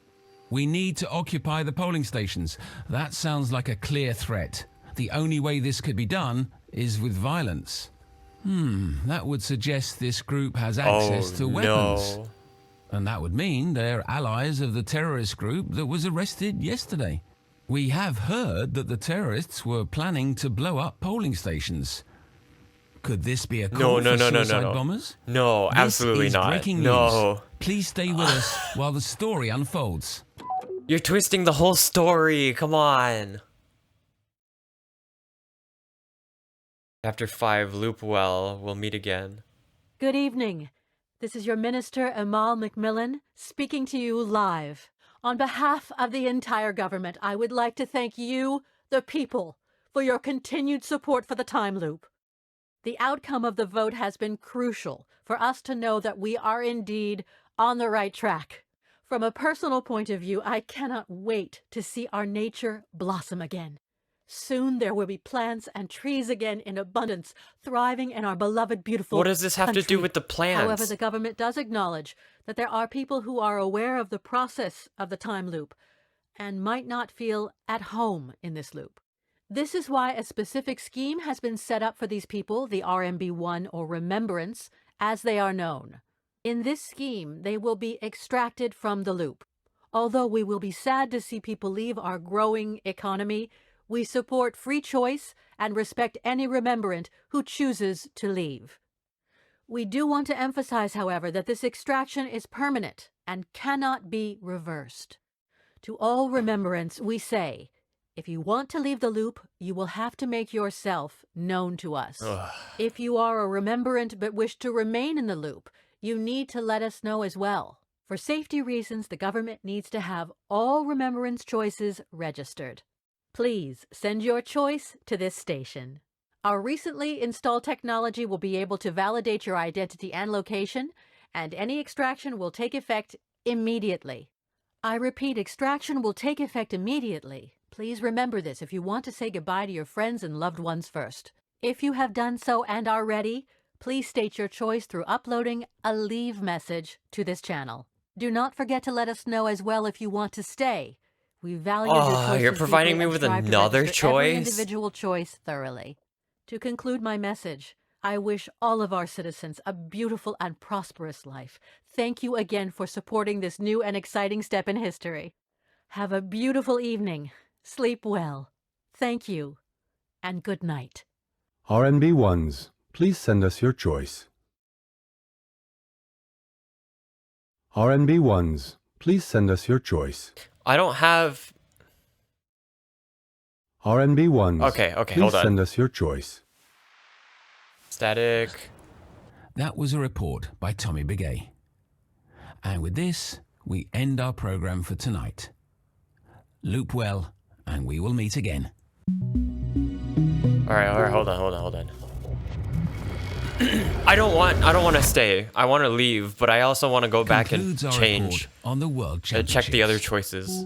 We need to occupy the polling stations. That sounds like a clear threat. The only way this could be done is with violence. That would suggest this group has access to weapons. No. And that would mean they're allies of the terrorist group that was arrested yesterday. We have heard that the terrorists were planning to blow up polling stations. Could this be a call for suicide bombers? No, absolutely not. Breaking no. News. Please stay with us while the story unfolds. You're twisting the whole story. Come on. Chapter 5, Loop Well. We'll meet again. Good evening. This is your Minister, Amal McMillan, speaking to you live. On behalf of the entire government, I would like to thank you, the people, for your continued support for the time loop. The outcome of the vote has been crucial for us to know that we are indeed on the right track. From a personal point of view, I cannot wait to see our nature blossom again. Soon there will be plants and trees again in abundance, thriving in our beloved, beautiful What does this have country. to do with the plants? However, the government does acknowledge that there are people who are aware of the process of the time loop and might not feel at home in this loop. This is why a specific scheme has been set up for these people, the RMB1 or Remembrance, as they are known. In this scheme, they will be extracted from the loop. Although we will be sad to see people leave our growing economy, we support free choice and respect any remembrant who chooses to leave. We do want to emphasize, however, that this extraction is permanent and cannot be reversed. To all remembrants, we say, if you want to leave the loop, you will have to make yourself known to us. If you are a remembrant but wish to remain in the loop, you need to let us know as well. For safety reasons, the government needs to have all remembrance choices registered. Please send your choice to this station. Our recently installed technology will be able to validate your identity and location, and any extraction will take effect immediately. I repeat, extraction will take effect immediately. Please remember this if you want to say goodbye to your friends and loved ones first. If you have done so and are ready, please state your choice through uploading a leave message to this channel. Do not forget to let us know as well if you want to stay. We value your choices you're providing me with another choice? Every individual choice thoroughly. To conclude my message, I wish all of our citizens a beautiful and prosperous life. Thank you again for supporting this new and exciting step in history. Have a beautiful evening. Sleep well. Thank you, and good night. RNB1s, please send us your choice. RNB1s, please send us your choice. I don't have... RNB1s, okay, please hold on. send us your choice. Static. That was a report by Tommy Begay. And with this, we end our program for tonight. Loop well, and we will meet again. All right, hold on. I don't want to stay. I want to leave, but I also want to go back and change on the World and check the other choices.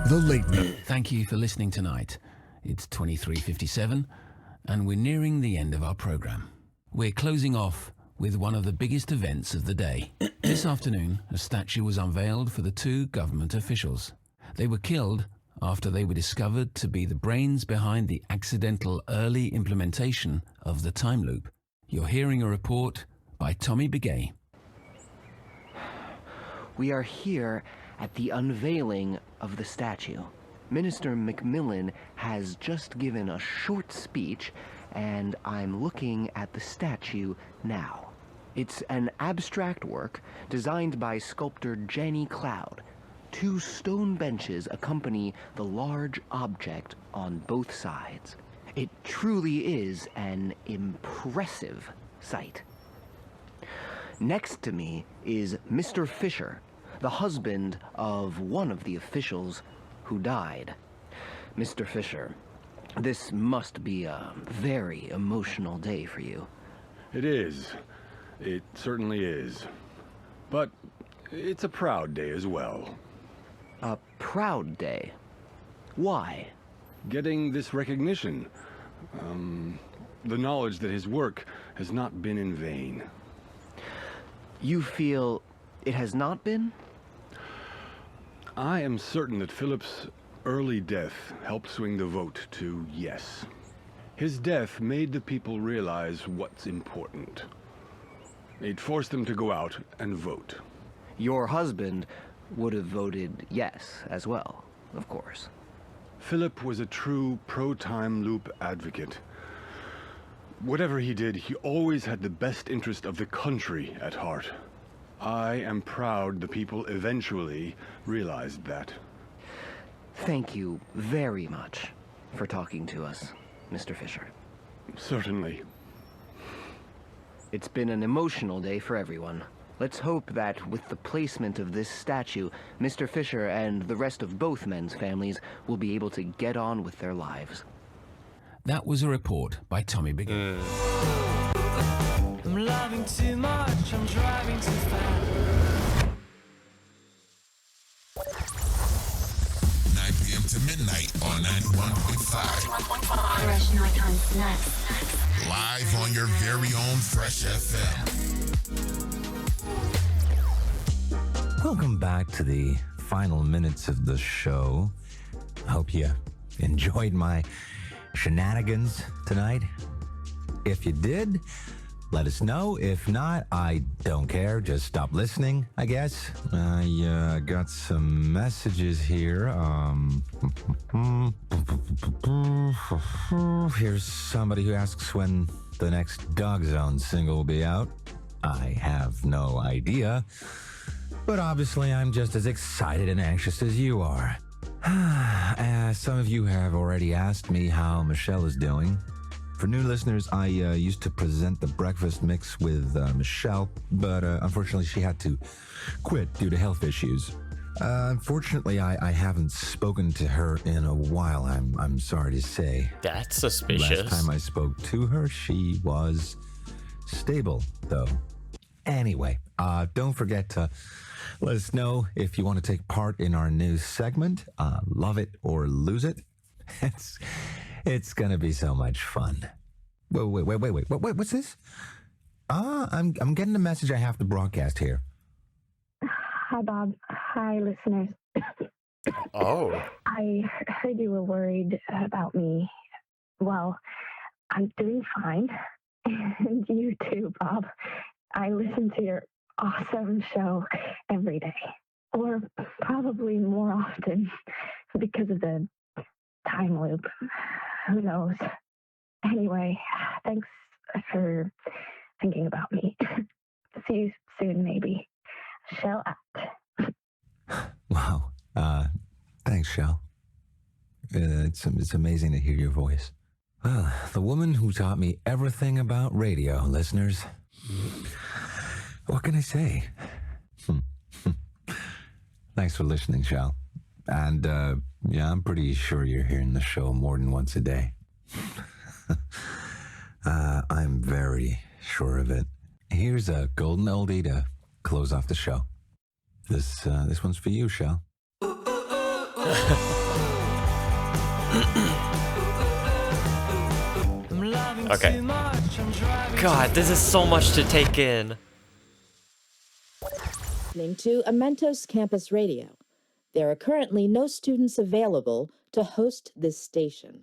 The Late Night. Thank you for listening tonight. It's 23:57, and we're nearing the end of our program. We're closing off with one of the biggest events of the day. This afternoon, a statue was unveiled for the two government officials. They were killed after they were discovered to be the brains behind the accidental early implementation of the time loop. You're hearing a report by Tommy Begay. We are here at the unveiling of the statue. Minister Macmillan has just given a short speech, and I'm looking at the statue now. It's an abstract work designed by sculptor Jenny Cloud. Two stone benches accompany the large object on both sides. It truly is an impressive sight. Next to me is Mr. Fisher, the husband of one of the officials who died. Mr. Fisher, this must be a very emotional day for you. It is. It certainly is. But it's a proud day as well. A proud day? Why? Getting this recognition. The knowledge that his work has not been in vain. You feel it has not been? I am certain that Philip's early death helped swing the vote to yes. His death made the people realize what's important. It forced them to go out and vote. Your husband would have voted yes as well, of course. Philip was a true pro-time loop advocate. Whatever he did, he always had the best interest of the country at heart. I am proud the people eventually realized that. Thank you very much for talking to us, Mr. Fisher. Certainly. It's been an emotional day for everyone. Let's hope that with the placement of this statue, Mr. Fisher and the rest of both men's families will be able to get on with their lives. That was a report by Tommy Begay. I'm loving too much, I'm driving too fast. 9 p.m. to midnight on 91.5. Fresh nighttime snacks. Live on your very own Fresh FM. Welcome back to the final minutes of the show. I hope you enjoyed my shenanigans tonight. If you did, let us know. If not, I don't care. Just stop listening, I guess. I got some messages here. Here's somebody who asks when the next Dog Zone single will be out. I have no idea. But obviously, I'm just as excited and anxious as you are. Some of you have already asked me how Michelle is doing. For new listeners, I used to present the breakfast mix with Michelle, but unfortunately she had to quit due to health issues. Unfortunately, I haven't spoken to her in a while, I'm sorry to say. That's suspicious. Last time I spoke to her, she was stable, though. Anyway, don't forget to let us know if you want to take part in our new segment, Love It or Lose It. It's gonna be so much fun. Wait, what's this? I'm getting a message I have to broadcast here. Hi, Bob. Hi, listeners. Oh. I heard you were worried about me. Well, I'm doing fine. And you too, Bob. I listen to your awesome show every day. Or probably more often because of the time loop. Who knows? Anyway, thanks for thinking about me. See you soon, maybe. Shell out. Wow. Thanks, Shell. It's amazing to hear your voice. Well, the woman who taught me everything about radio, listeners. What can I say? Thanks for listening, Shell. And, yeah, I'm pretty sure you're hearing the show more than once a day. I'm very sure of it. Here's a golden oldie to close off the show. This one's for you, Shell. I'm Okay. too much, I'm driving God, too this is so much to take in. Listening to Amentos Campus Radio. There are currently no students available to host this station.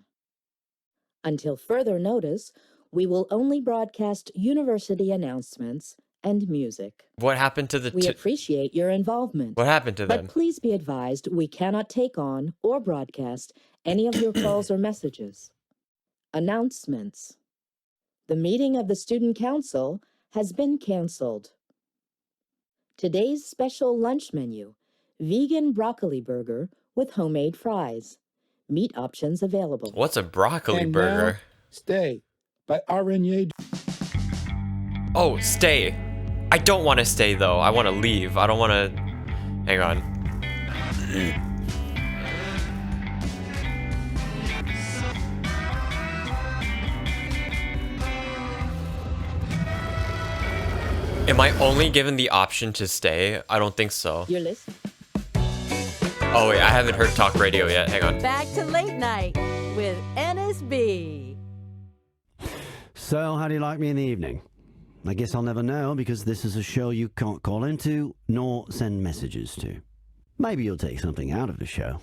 Until further notice, we will only broadcast university announcements and music. What happened to the We appreciate your involvement. What happened to them? But please be advised we cannot take on or broadcast any of your calls or messages. Announcements. The meeting of the Student Council has been canceled. Today's special lunch menu, vegan broccoli burger with homemade fries. Meat options available. What's a broccoli And burger? now, Stay by Araignée. Oh, stay. I don't want to stay though. I want to leave. I don't want to. Hang on. Am I only given the option to stay? I don't think so. Your list? Oh wait, I haven't heard talk radio yet. Hang on. Back to late night with NSB. So, how do you like me in the evening? I guess I'll never know because this is a show you can't call into nor send messages to. Maybe you'll take something out of the show,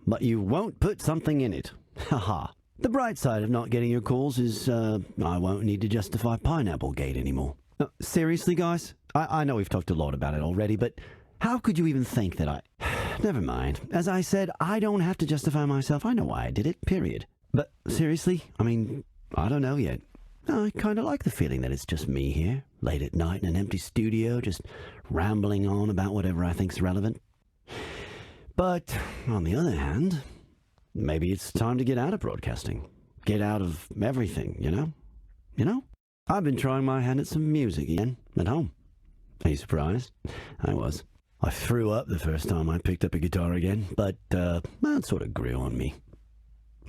but you won't put something in it. Haha. The bright side of not getting your calls is I won't need to justify Pineapple Gate anymore. Seriously, guys? I know we've talked a lot about it already, but how could you even think that I... Never mind. As I said, I don't have to justify myself. I know why I did it, period. But seriously, I mean, I don't know yet. I kind of like the feeling that it's just me here, late at night in an empty studio, just rambling on about whatever I think's relevant. But, on the other hand, maybe it's time to get out of broadcasting. Get out of everything, you know? You know? I've been trying my hand at some music again, at home. Are you surprised? I was. I threw up the first time I picked up a guitar again, but that sort of grew on me.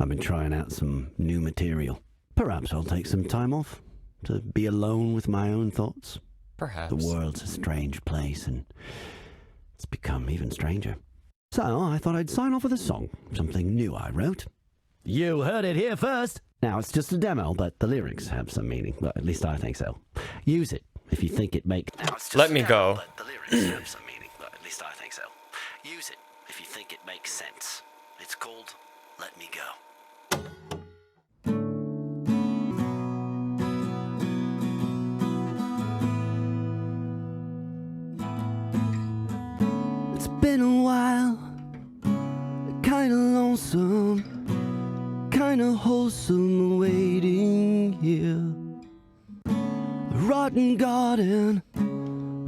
I've been trying out some new material. Perhaps I'll take some time off to be alone with my own thoughts. Perhaps. The world's a strange place, and it's become even stranger. So I thought I'd sign off with a song, something new I wrote. You heard it here first! Now, it's just a demo, but the lyrics have some meaning. Well, at least I think so. Use it if you think it makes... Let me go. But the lyrics have some meaning. Well, at least I think so. Use it if you think it makes sense. It's called Let Me Go. It's been a while, kinda lonesome, kinda wholesome waiting here. A rotten garden,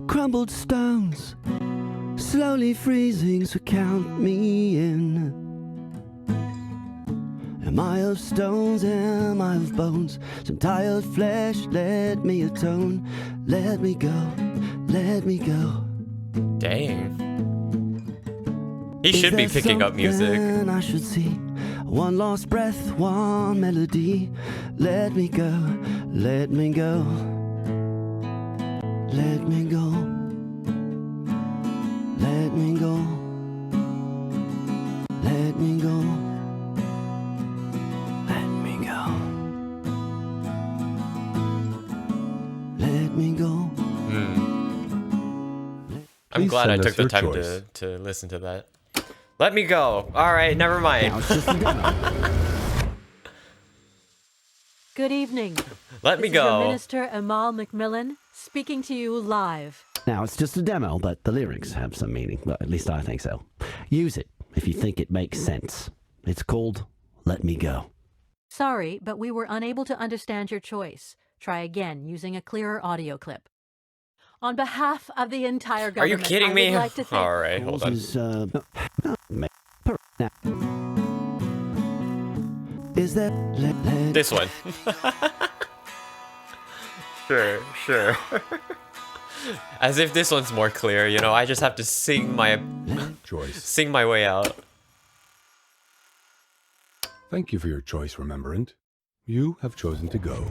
crumbled stones, slowly freezing, so count me in. Am I of stones, am I of bones? Some tired flesh, let me atone. Let me go, let me go. Dang. He should be picking up music. I should see one lost breath, one melody. Let me go, let me go, let me go, let me go, let me go, let me go, let me go. I'm Please glad I send took us the your time choice. to listen to that. Let me go. All right, never mind. Good evening. Let me This is your go. Minister Amal McMillan speaking to you live. Now, it's just a demo, but the lyrics have some meaning. Well, at least I think so. Use it if you think it makes sense. It's called Let Me Go. Sorry, but we were unable to understand your choice. Try again using a clearer audio clip. On behalf of the entire Are government, you kidding I me? would like to thank... All right, hold on. Is that This one. Sure. As if this one's more clear, you know. I just have to sing my way out. Thank you for your choice, Remembrant. You have chosen to go.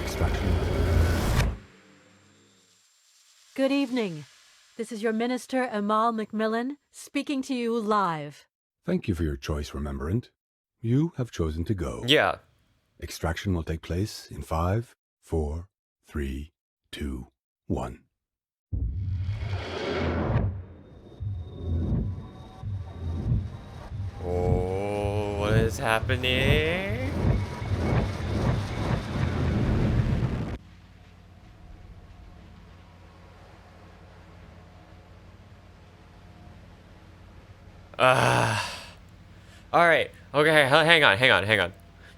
Extraction. Good evening. This is your Minister Amal McMillan speaking to you live. Thank you for your choice, Remembrant. You have chosen to go. Yeah. Extraction will take place in 5, 4, 3, 2, 1. Oh, what is happening? All right. Okay, hang on.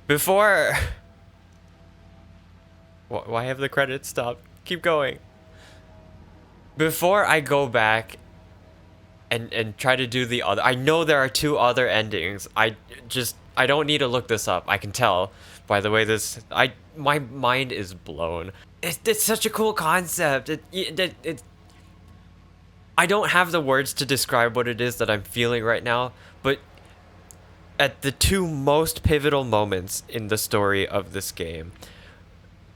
Before why have the credits stopped? Keep going. Before I go back and try to do the other, I know there are 2 other endings. I don't need to look this up. I can tell by the way my mind is blown. It's such a cool concept. I don't have the words to describe what it is that I'm feeling right now, but at the 2 most pivotal moments in the story of this game,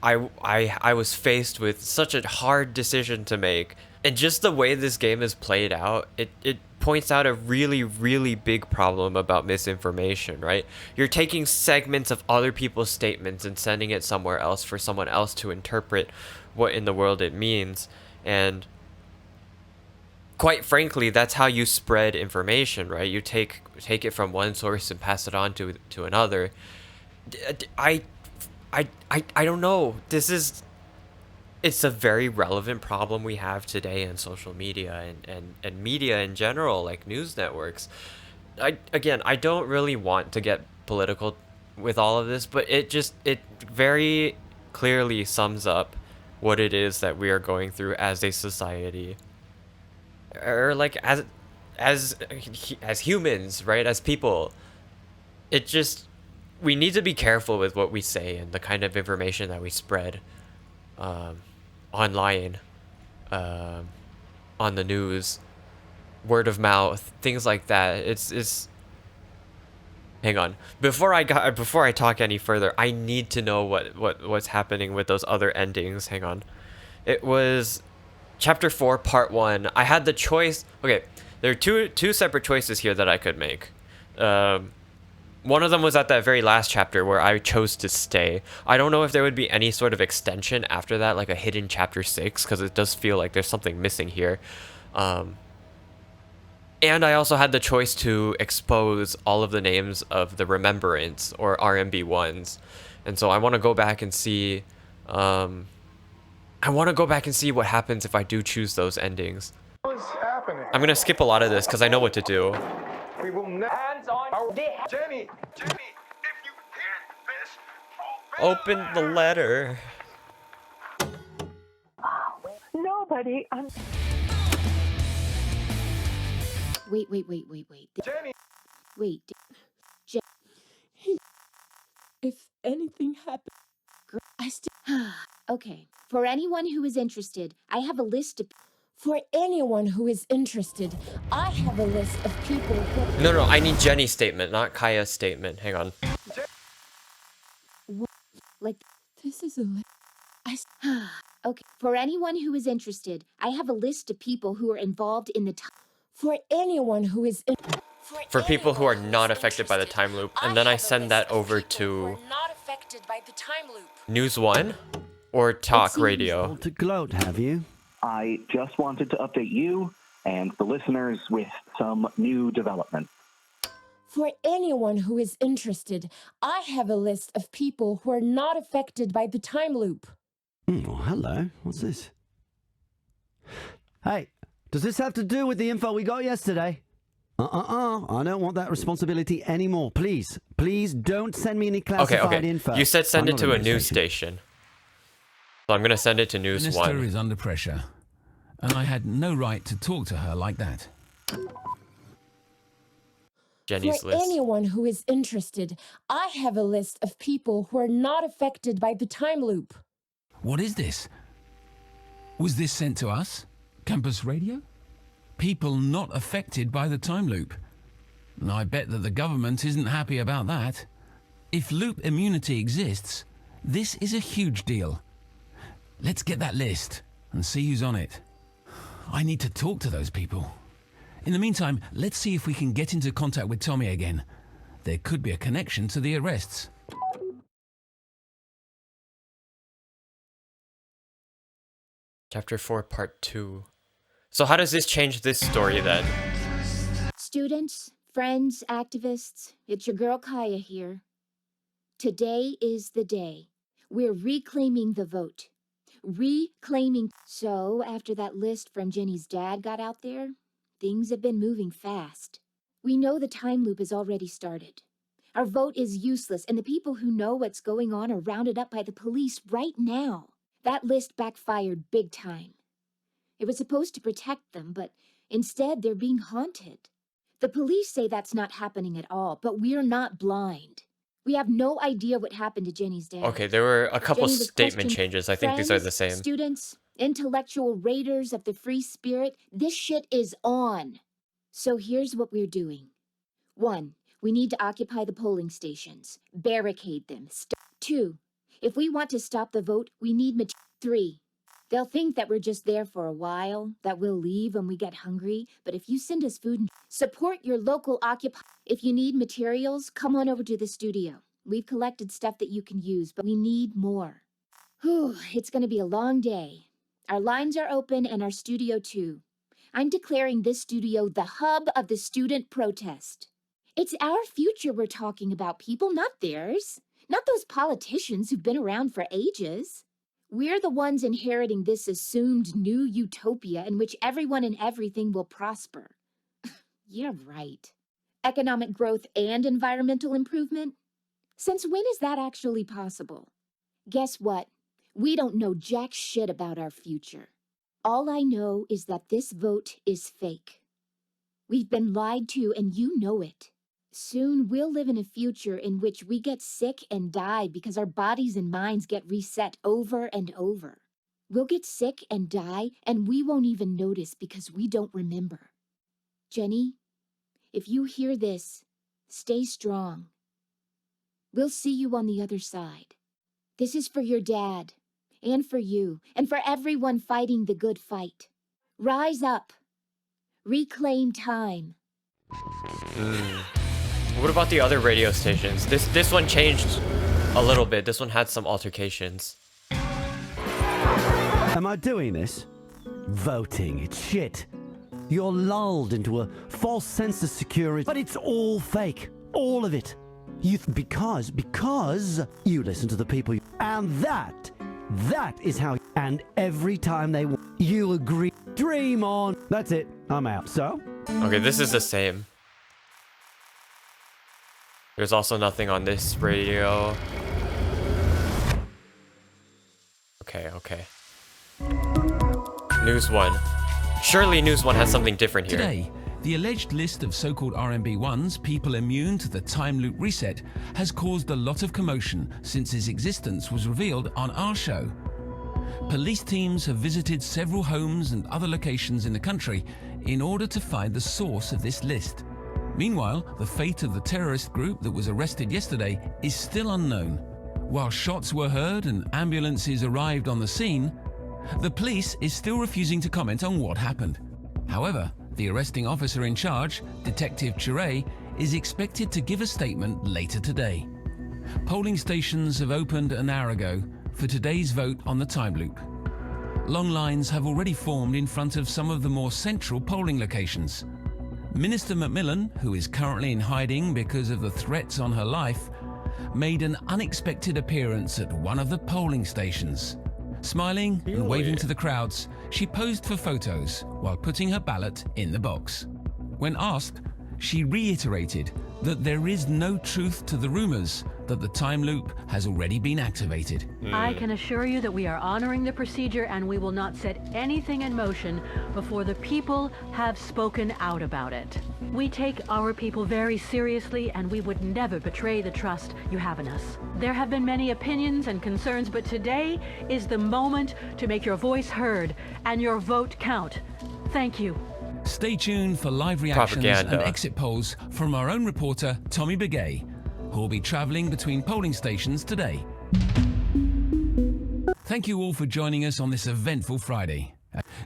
I was faced with such a hard decision to make. And just the way this game is played out, it points out a really, really big problem about misinformation, right? You're taking segments of other people's statements and sending it somewhere else for someone else to interpret what in the world it means. And quite frankly, that's how you spread information, right? You take it from one source and pass it on to another. I don't know. It's a very relevant problem we have today in social media and media in general, like news networks. I don't really want to get political with all of this, but it very clearly sums up what it is that we are going through as a society, or like as humans, right? As people. We need to be careful with what we say and the kind of information that we spread online, on the news, word of mouth, things like that. It's hang on. Before I talk any further, I need to know what's happening with those other endings. Hang on. It was Chapter 4, Part 1. I had the choice. Okay, there are two separate choices here that I could make. One of them was at that very last chapter where I chose to stay. I don't know if there would be any sort of extension after that, like a hidden Chapter 6, because it does feel like there's something missing here. And I also had the choice to expose all of the names of the Remembrance, or RMB ones. And so I want to go back and see... I want to go back and see what happens if I do choose those endings. What's happening? I'm going to skip a lot of this because I know what to do. We will not. Hands on our Jenny, if you hear this, Open the letter. Nobody. Wait. Jenny. Wait. If anything happens, I still. Okay. For anyone who is interested, I have a list of. For anyone who is interested, I have a list of people who... No, I need Jenny's statement, not Kaya's statement. Hang on. Like... This is a list. Okay. For anyone who is interested, I have a list of people who are involved in the... For anyone who is... For people who are not affected by the time loop. And then I send that over to... not affected by the time loop. News 1 or Talk Radio. To gloat, have you? I just wanted to update you and the listeners with some new development. For anyone who is interested, I have a list of people who are not affected by the time loop. Oh, hello. What's this? Hey, does this have to do with the info we got yesterday? I don't want that responsibility anymore. Please don't send me any classified info. You said send it to a news station. So I'm going to send it to News 1. The minister is under pressure, and I had no right to talk to her like that. Jenny's For list. anyone who is interested, I have a list of people who are not affected by the time loop. What is this? Was this sent to us? Campus Radio? People not affected by the time loop. And I bet that the government isn't happy about that. If loop immunity exists, this is a huge deal. Let's get that list and see who's on it. I need to talk to those people. In the meantime, let's see if we can get into contact with Tommy again. There could be a connection to the arrests. Chapter 4, Part 2. So how does this change this story then? Students, friends, activists, it's your girl Kaya here. Today is the day. We're reclaiming the vote. Reclaiming. So, after that list from Jenny's dad got out there, things have been moving fast. We know the time loop has already started. Our vote is useless, and the people who know what's going on are rounded up by the police right now. That list backfired big time. It was supposed to protect them, but instead they're being haunted. The police say that's not happening at all, but we're not blind. We have no idea what happened to Jenny's dad. Okay, there were a couple Jenny was statement questioned. changes. I think these are the Friends, same. Students, intellectual raiders of the free spirit, this shit is on. So here's what we're doing. 1, we need to occupy the polling stations, barricade them. 2, if we want to stop the vote, we need 3, they'll think that we're just there for a while, that we'll leave when we get hungry, but if you send us food and support your local occupy. If you need materials, come on over to the studio. We've collected stuff that you can use, but we need more. Whew, it's gonna be a long day. Our lines are open and our studio too. I'm declaring this studio the hub of the student protest. It's our future we're talking about, people, not theirs. Not those politicians who've been around for ages. We're the ones inheriting this assumed new utopia in which everyone and everything will prosper. Yeah, right. Economic growth and environmental improvement? Since when is that actually possible? Guess what? We don't know jack shit about our future. All I know is that this vote is fake. We've been lied to and you know it. Soon we'll live in a future in which we get sick and die because our bodies and minds get reset over and over. We'll get sick and die and we won't even notice because we don't remember. Jenny, if you hear this, stay strong. We'll see you on the other side. This is for your dad, and for you, and for everyone fighting the good fight. Rise up. Reclaim time. What about the other radio stations? This one changed a little bit. This one had some altercations. Am I doing this? Voting, it's shit. You're lulled into a false sense of security, but it's all fake. All of it. Because you listen to the people, and that is how, and every time you agree, dream on. That's it, I'm out. So? Okay, this is the same. There's also nothing on this radio. Okay. News 1. Surely News 1 has something different here. Today, the alleged list of so-called RMB1s, people immune to the time loop reset, has caused a lot of commotion since its existence was revealed on our show. Police teams have visited several homes and other locations in the country in order to find the source of this list. Meanwhile, the fate of the terrorist group that was arrested yesterday is still unknown. While shots were heard and ambulances arrived on the scene, the police is still refusing to comment on what happened. However, the arresting officer in charge, Detective Chure, is expected to give a statement later today. Polling stations have opened an hour ago for today's vote on the time loop. Long lines have already formed in front of some of the more central polling locations. Minister Macmillan, who is currently in hiding because of the threats on her life, made an unexpected appearance at one of the polling stations. Smiling and waving to the crowds, she posed for photos while putting her ballot in the box. When asked, she reiterated that there is no truth to the rumors that the time loop has already been activated. I can assure you that we are honoring the procedure and we will not set anything in motion before the people have spoken out about it. We take our people very seriously and we would never betray the trust you have in us. There have been many opinions and concerns, but today is the moment to make your voice heard and your vote count. Thank you. Stay tuned for live reactions and exit polls from our own reporter, Tommy Begay, who will be traveling between polling stations today. Thank you all for joining us on this eventful Friday.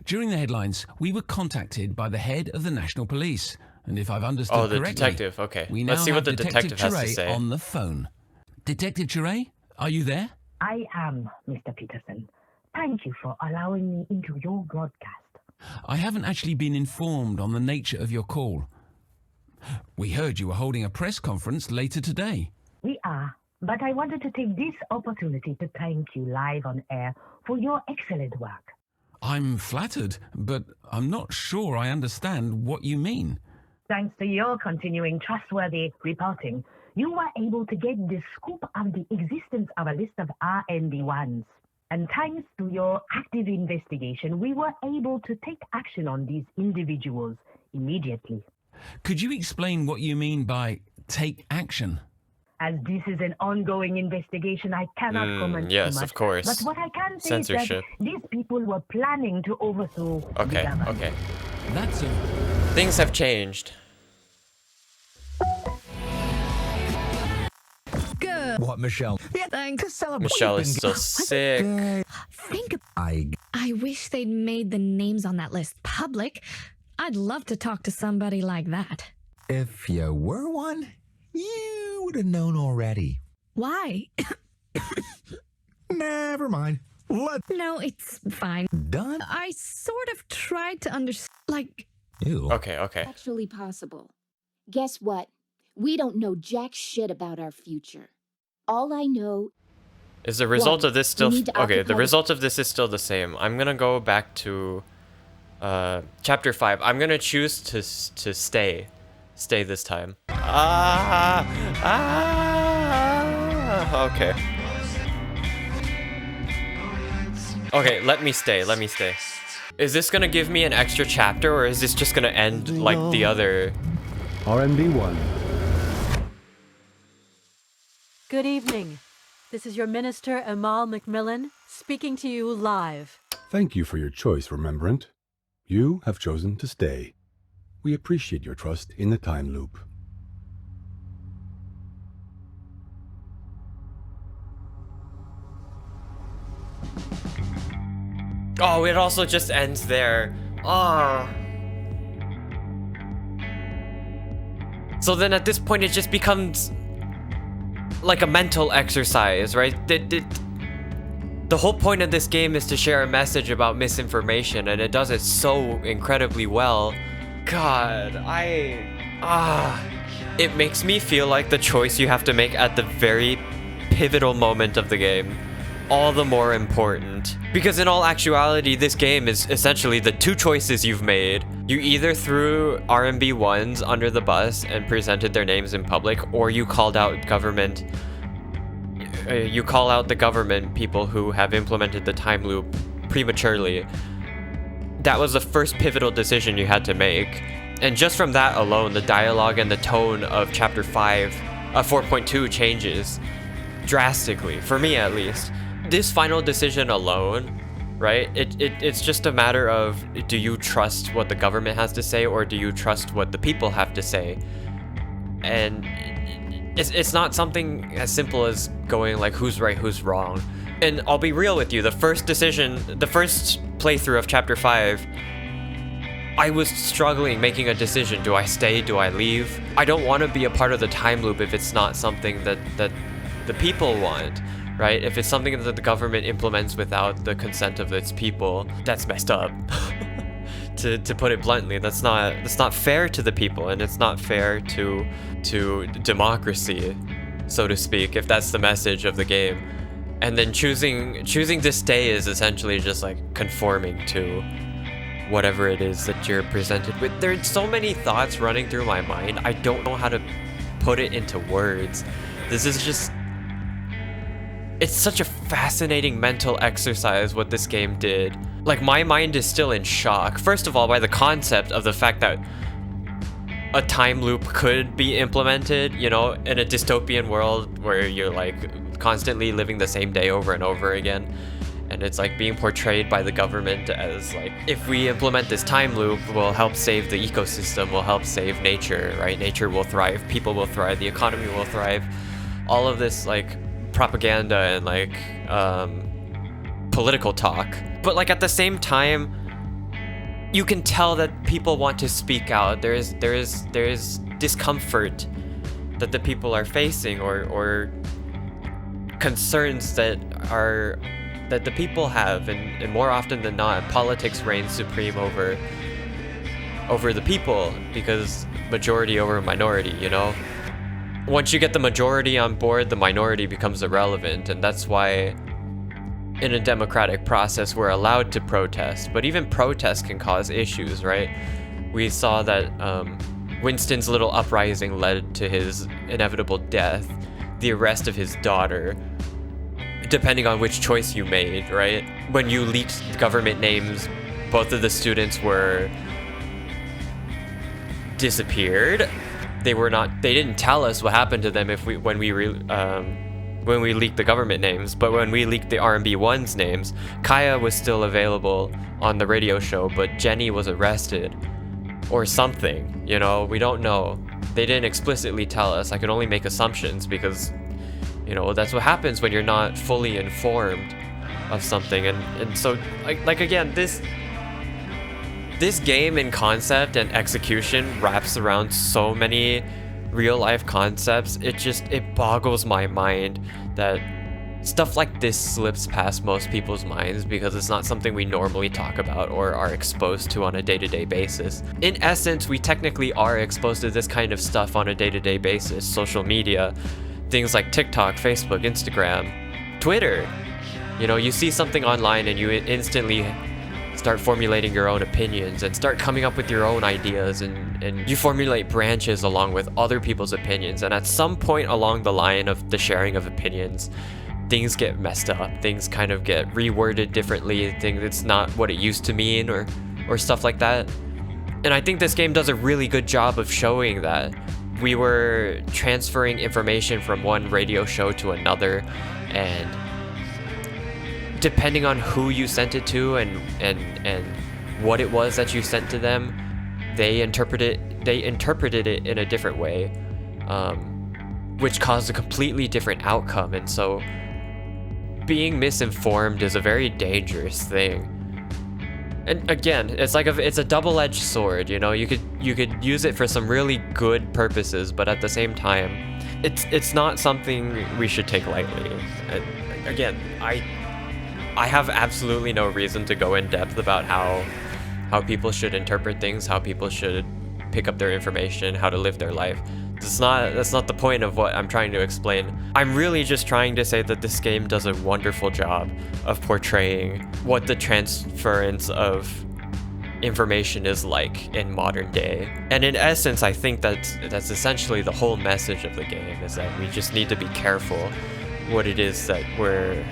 During the headlines, we were contacted by the head of the National Police, and if I've understood correctly, detective. Okay, we let's now see what have the detective has to Chure say on the phone. Detective Chure, are you there? I am, Mr. Peterson. Thank you for allowing me into your broadcast. I haven't actually been informed on the nature of your call. We heard you were holding a press conference later today. We are, but I wanted to take this opportunity to thank you live on air for your excellent work. I'm flattered, but I'm not sure I understand what you mean. Thanks to your continuing trustworthy reporting, you were able to get the scoop of the existence of a list of RNB1s. And thanks to your active investigation, we were able to take action on these individuals immediately. Could you explain what you mean by take action? As this is an ongoing investigation, I cannot comment too yes, much. of course. But what I can say Censorship. is that these people were planning to overthrow the government. Okay. That's a... Things have changed. Good. What, Michelle? Yeah, thanks. To celebrate. Michelle is still sick. I wish they'd made the names on that list public. I'd love to talk to somebody like that. If you were one, you would have known already. Why? Never mind. No, it's fine. Done? I sort of tried to understand, like... Ew. Okay. Actually possible. Guess what? We don't know jack shit about our future. All I know is the result of this still... we need to Okay, the occupy- result of this is still the same. I'm gonna go back to chapter 5. I'm gonna choose to stay this time. Okay. Okay, let me stay. Is this gonna give me an extra chapter, or is this just gonna end like the other? RMB1. Good evening. This is your Minister, Amal Macmillan, speaking to you live. Thank you for your choice, Remembrant. You have chosen to stay. We appreciate your trust in the time loop. Oh, it also just ends there. Ah. So then at this point it just becomes like a mental exercise, right? The whole point of this game is to share a message about misinformation, and it does it so incredibly well. God, it makes me feel like the choice you have to make at the very pivotal moment of the game, all the more important. Because in all actuality, this game is essentially the two choices you've made. You either threw RMB1s under the bus and presented their names in public, or you called out government. You call out the government people who have implemented the time loop prematurely. That was the first pivotal decision you had to make. And just from that alone, the dialogue and the tone of chapter 4.2 changes drastically, for me at least. This final decision alone, right? It's just a matter of, do you trust what the government has to say, or do you trust what the people have to say? And it's not something as simple as going like who's right, who's wrong. And I'll be real with you, the first playthrough of chapter 5, I was struggling making a decision. Do I stay? Do I leave? I don't want to be a part of the time loop if it's not something that the people want, right? If it's something that the government implements without the consent of its people, that's messed up. To put it bluntly, that's not fair to the people, and it's not fair to democracy, so to speak, if that's the message of the game. And then choosing to stay is essentially just like conforming to whatever it is that you're presented with. There's so many thoughts running through my mind. I don't know how to put it into words. This is just... It's such a fascinating mental exercise what this game did. Like, my mind is still in shock. First of all, by the concept of the fact that a time loop could be implemented, you know, in a dystopian world where you're like constantly living the same day over and over again. And it's like being portrayed by the government as like, if we implement this time loop, we'll help save the ecosystem, we'll help save nature, right? Nature will thrive, people will thrive, the economy will thrive. All of this like propaganda and like political talk. But like at the same time, you can tell that people want to speak out. There is discomfort that the people are facing, or concerns that are that the people have, and more often than not, politics reigns supreme over the people, because majority over minority, you know? Once you get the majority on board, the minority becomes irrelevant, and that's why in a democratic process we're allowed to protest, but even protest can cause issues, right? We saw that Winston's little uprising led to his inevitable death, the arrest of his daughter, depending on which choice you made, right? When you leaked government names, both of the students were disappeared. They didn't tell us what happened to them when we leaked the government names, but when we leaked the RMB1's names, Kaya was still available on the radio show, but Jenny was arrested or something, you know? We don't know. They didn't explicitly tell us. I could only make assumptions because, you know, that's what happens when you're not fully informed of something. And so, like again, this game in concept and execution wraps around so many real life concepts. It boggles my mind that stuff like this slips past most people's minds because it's not something we normally talk about or are exposed to on a day-to-day basis. In essence, we technically are exposed to this kind of stuff on a day-to-day basis. Social media, things like TikTok, Facebook, Instagram, Twitter. You know, you see something online and you instantly start formulating your own opinions and start coming up with your own ideas, and you formulate branches along with other people's opinions, and at some point along the line of the sharing of opinions, things get messed up, things kind of get reworded differently, it's not what it used to mean, or stuff like that. And I think this game does a really good job of showing that. We were transferring information from one radio show to another, and depending on who you sent it to and what it was that you sent to them, they interpreted it in a different way, which caused a completely different outcome. And so being misinformed is a very dangerous thing. And again, it's a double-edged sword, you know? You could use it for some really good purposes, but at the same time, it's not something we should take lightly. And again, I have absolutely no reason to go in depth about how people should interpret things, how people should pick up their information, how to live their life. That's not the point of what I'm trying to explain. I'm really just trying to say that this game does a wonderful job of portraying what the transference of information is like in modern day. And in essence, I think that's essentially the whole message of the game, is that we just need to be careful what it is that we're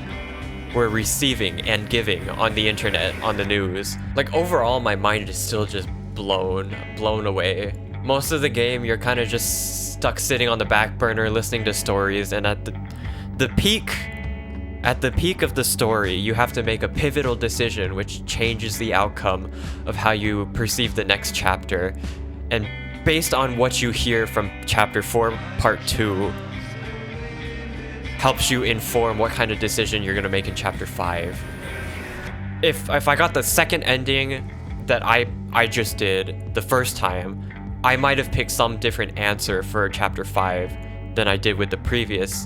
receiving and giving on the internet, on the news. Like, overall, my mind is still just blown away. Most of the game, you're kind of just stuck sitting on the back burner listening to stories, and at the peak of the story, you have to make a pivotal decision which changes the outcome of how you perceive the next chapter. And based on what you hear from chapter 4 part 2 helps you inform what kind of decision you're gonna make in chapter 5. If I got the second ending that I just did the first time, I might have picked some different answer for chapter 5 than I did with the previous,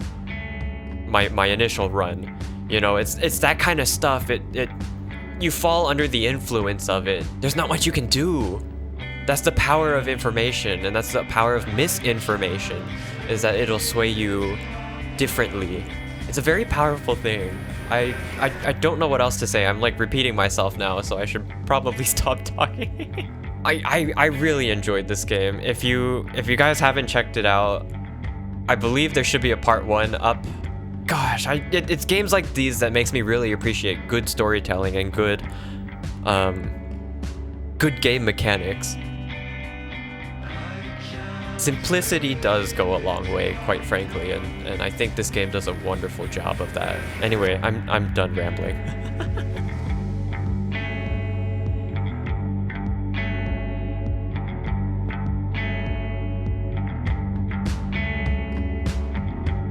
my initial run. You know, it's that kind of stuff. You fall under the influence of it. There's not much you can do. That's the power of information, and that's the power of misinformation, is that it'll sway you differently. It's a very powerful thing. I don't know what else to say. I'm like repeating myself now, so I should probably stop talking. I really enjoyed this game. If you guys haven't checked it out, I believe there should be a part 1 up. Gosh, it's games like these that makes me really appreciate good storytelling and good game mechanics. Simplicity does go a long way, quite frankly, and I think this game does a wonderful job of that. Anyway, I'm done rambling.